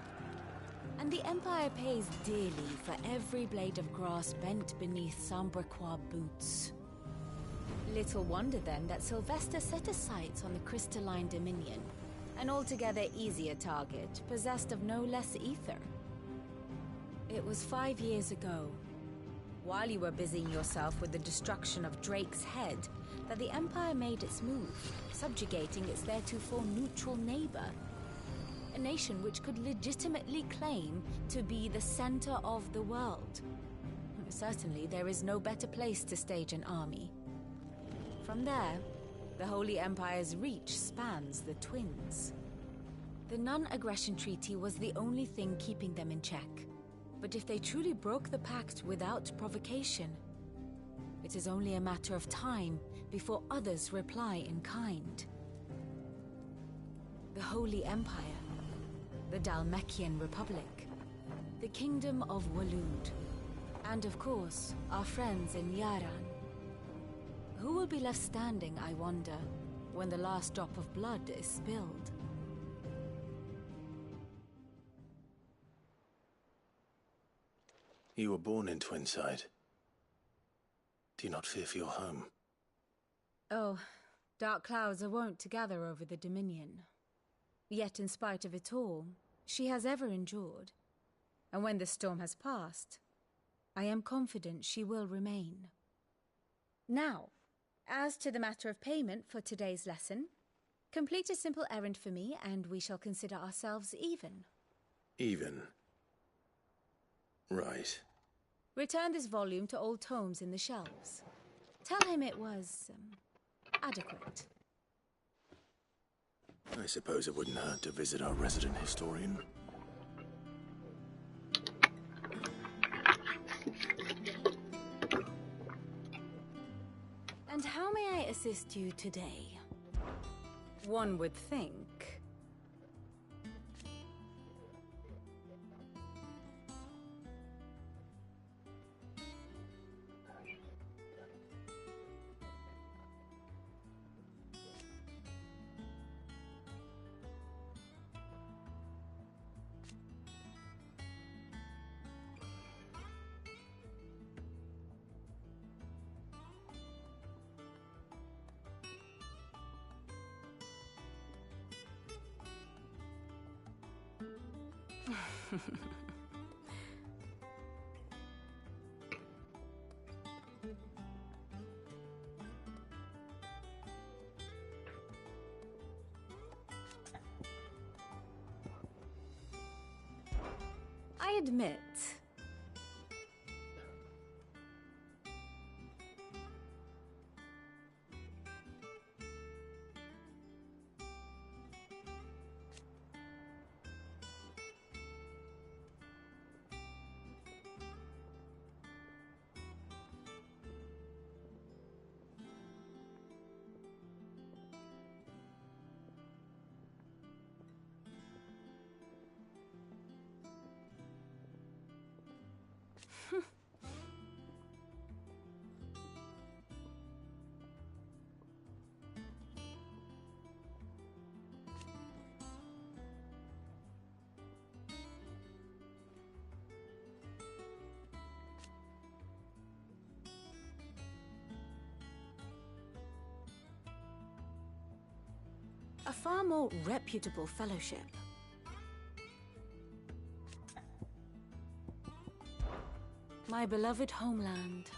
And the Empire pays dearly for every blade of grass bent beneath Sambraquois boots. Little wonder then that Sylvester set his sights on the crystalline Dominion, an altogether easier target, possessed of no less ether. It was 5 years ago, while you were busying yourself with the destruction of Drake's head, that the Empire made its move, subjugating its theretofore neutral neighbor. A nation which could legitimately claim to be the center of the world. Certainly, there is no better place to stage an army. From there, the Holy Empire's reach spans the Twins. The non-aggression treaty was the only thing keeping them in check. But if they truly broke the pact without provocation, it is only a matter of time before others reply in kind. The Holy Empire, the Dhalmekian Republic, the Kingdom of Waloed, and of course, our friends in Yaran. Who will be left standing, I wonder, when the last drop of blood is spilled? You were born in Twinside. Do you not fear for your home? Oh, dark clouds are wont to gather over the Dominion. Yet in spite of it all, she has ever endured. And when the storm has passed, I am confident she will remain. Now, as to the matter of payment for today's lesson, complete a simple errand for me and we shall consider ourselves even. Even? Right. Return this volume to old tomes in the shelves. Tell him it was, adequate. I suppose it wouldn't hurt to visit our resident historian. And how may I assist you today? One would think. I admit, a far more reputable fellowship. My beloved homeland.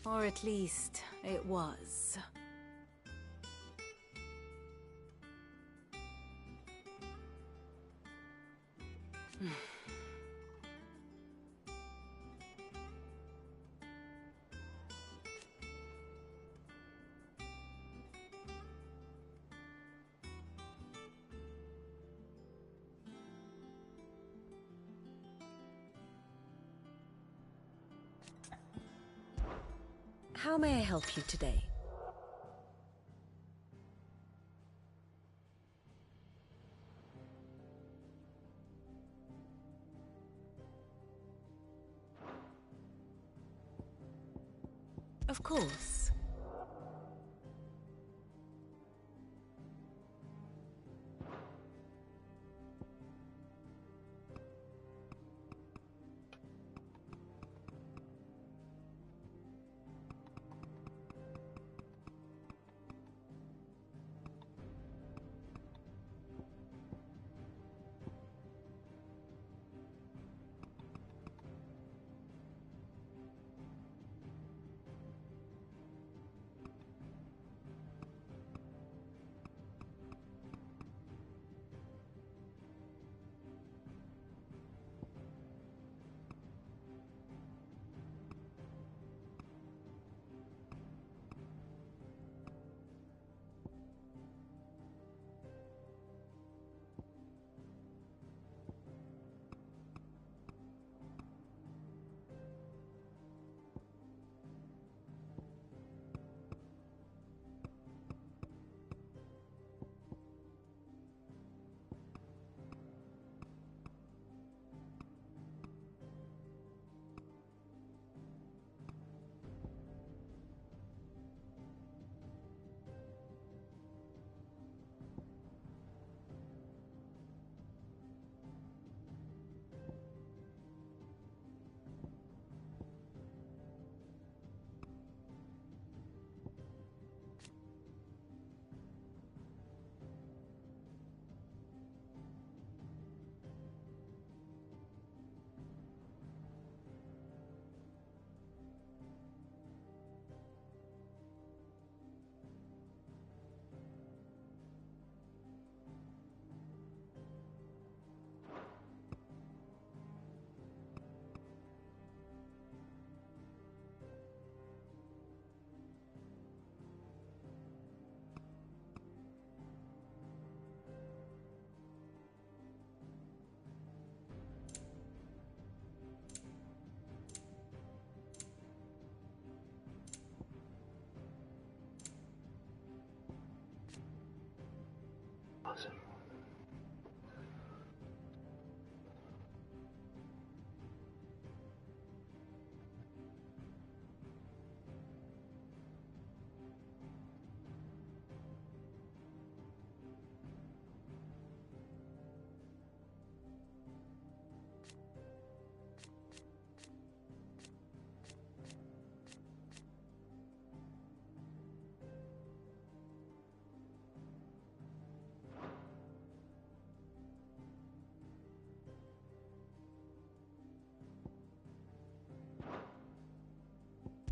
Or at least, it was. How may I help you today? Of course.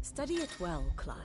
Study it well, Clive.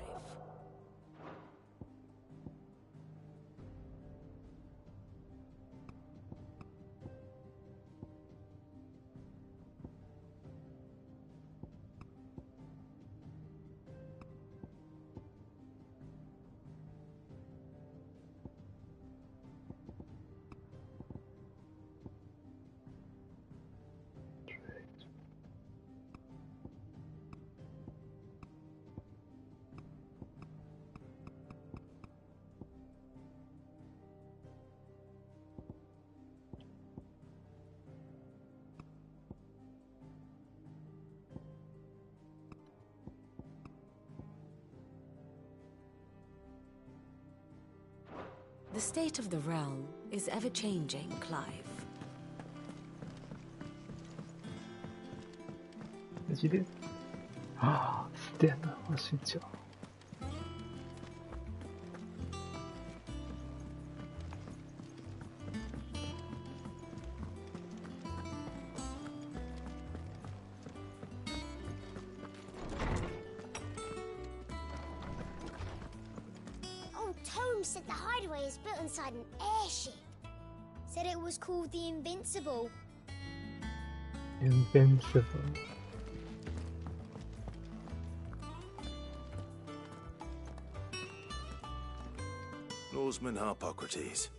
The state of the realm is ever-changing, Clive. Décidé. Ah, Stern, ensuite sur. Tome said the hideaway is built inside an airship. Said it was called the Invincible. Invincible. Lawsman Harpocrates.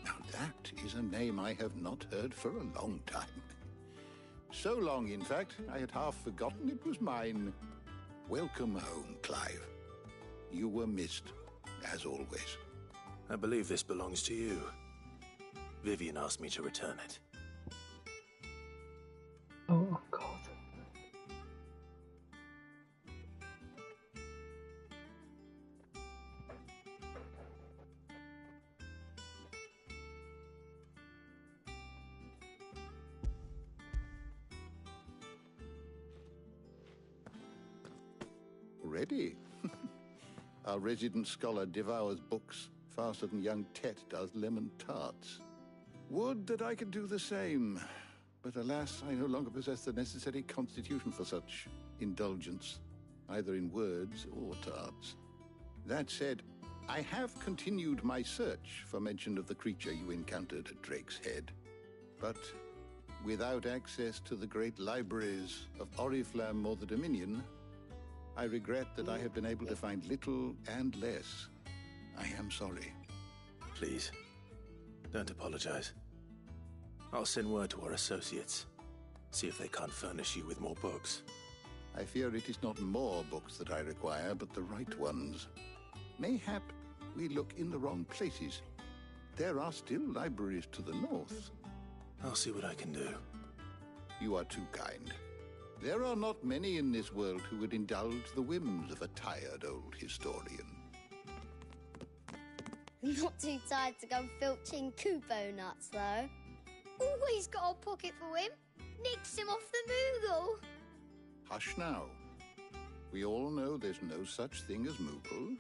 Now that is a name I have not heard for a long time. So long, in fact, I had half forgotten it was mine. Welcome home, Clive. You were missed, as always. I believe this belongs to you. Vivian asked me to return it. Oh, God. already. Our resident scholar devours books faster than young Tet does lemon tarts. Would that I could do the same, but alas, I no longer possess the necessary constitution for such indulgence, either in words or tarts. That said, I have continued my search for mention of the creature you encountered at Drake's Head, but without access to the great libraries of Oriflamme or the Dominion, I regret that I have been able to find little and less. I am sorry. Please, don't apologize. I'll send word to our associates. See if they can't furnish you with more books. I fear it is not more books that I require, but the right ones. Mayhap we look in the wrong places. There are still libraries to the north. I'll see what I can do. You are too kind. There are not many in this world who would indulge the whims of a tired old historian. Not too tired to go filching Kupo nuts, though. Always got a pocket for him. Nicks him off the Moogle. Hush now. We all know there's no such thing as Moogles.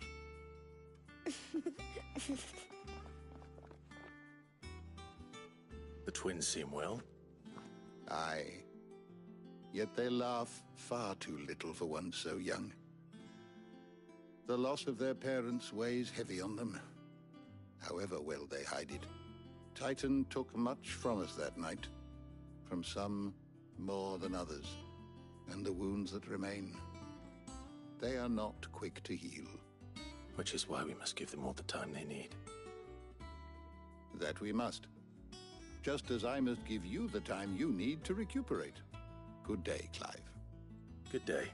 The twins seem well. Aye. Yet they laugh far too little for one so young. The loss of their parents weighs heavy on them, however well they hide it. Titan took much from us that night, from some more than others, and the wounds that remain, they are not quick to heal. Which is why we must give them all the time they need. That we must. Just as I must give you the time you need to recuperate. Good day, Clive. Good day.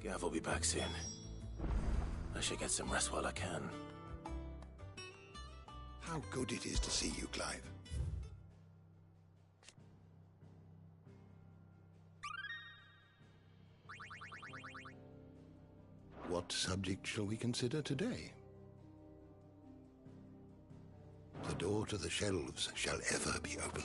Gav will be back soon. I should get some rest while I can. How good it is to see you, Clive. What subject shall we consider today? The door to the shelves shall ever be open.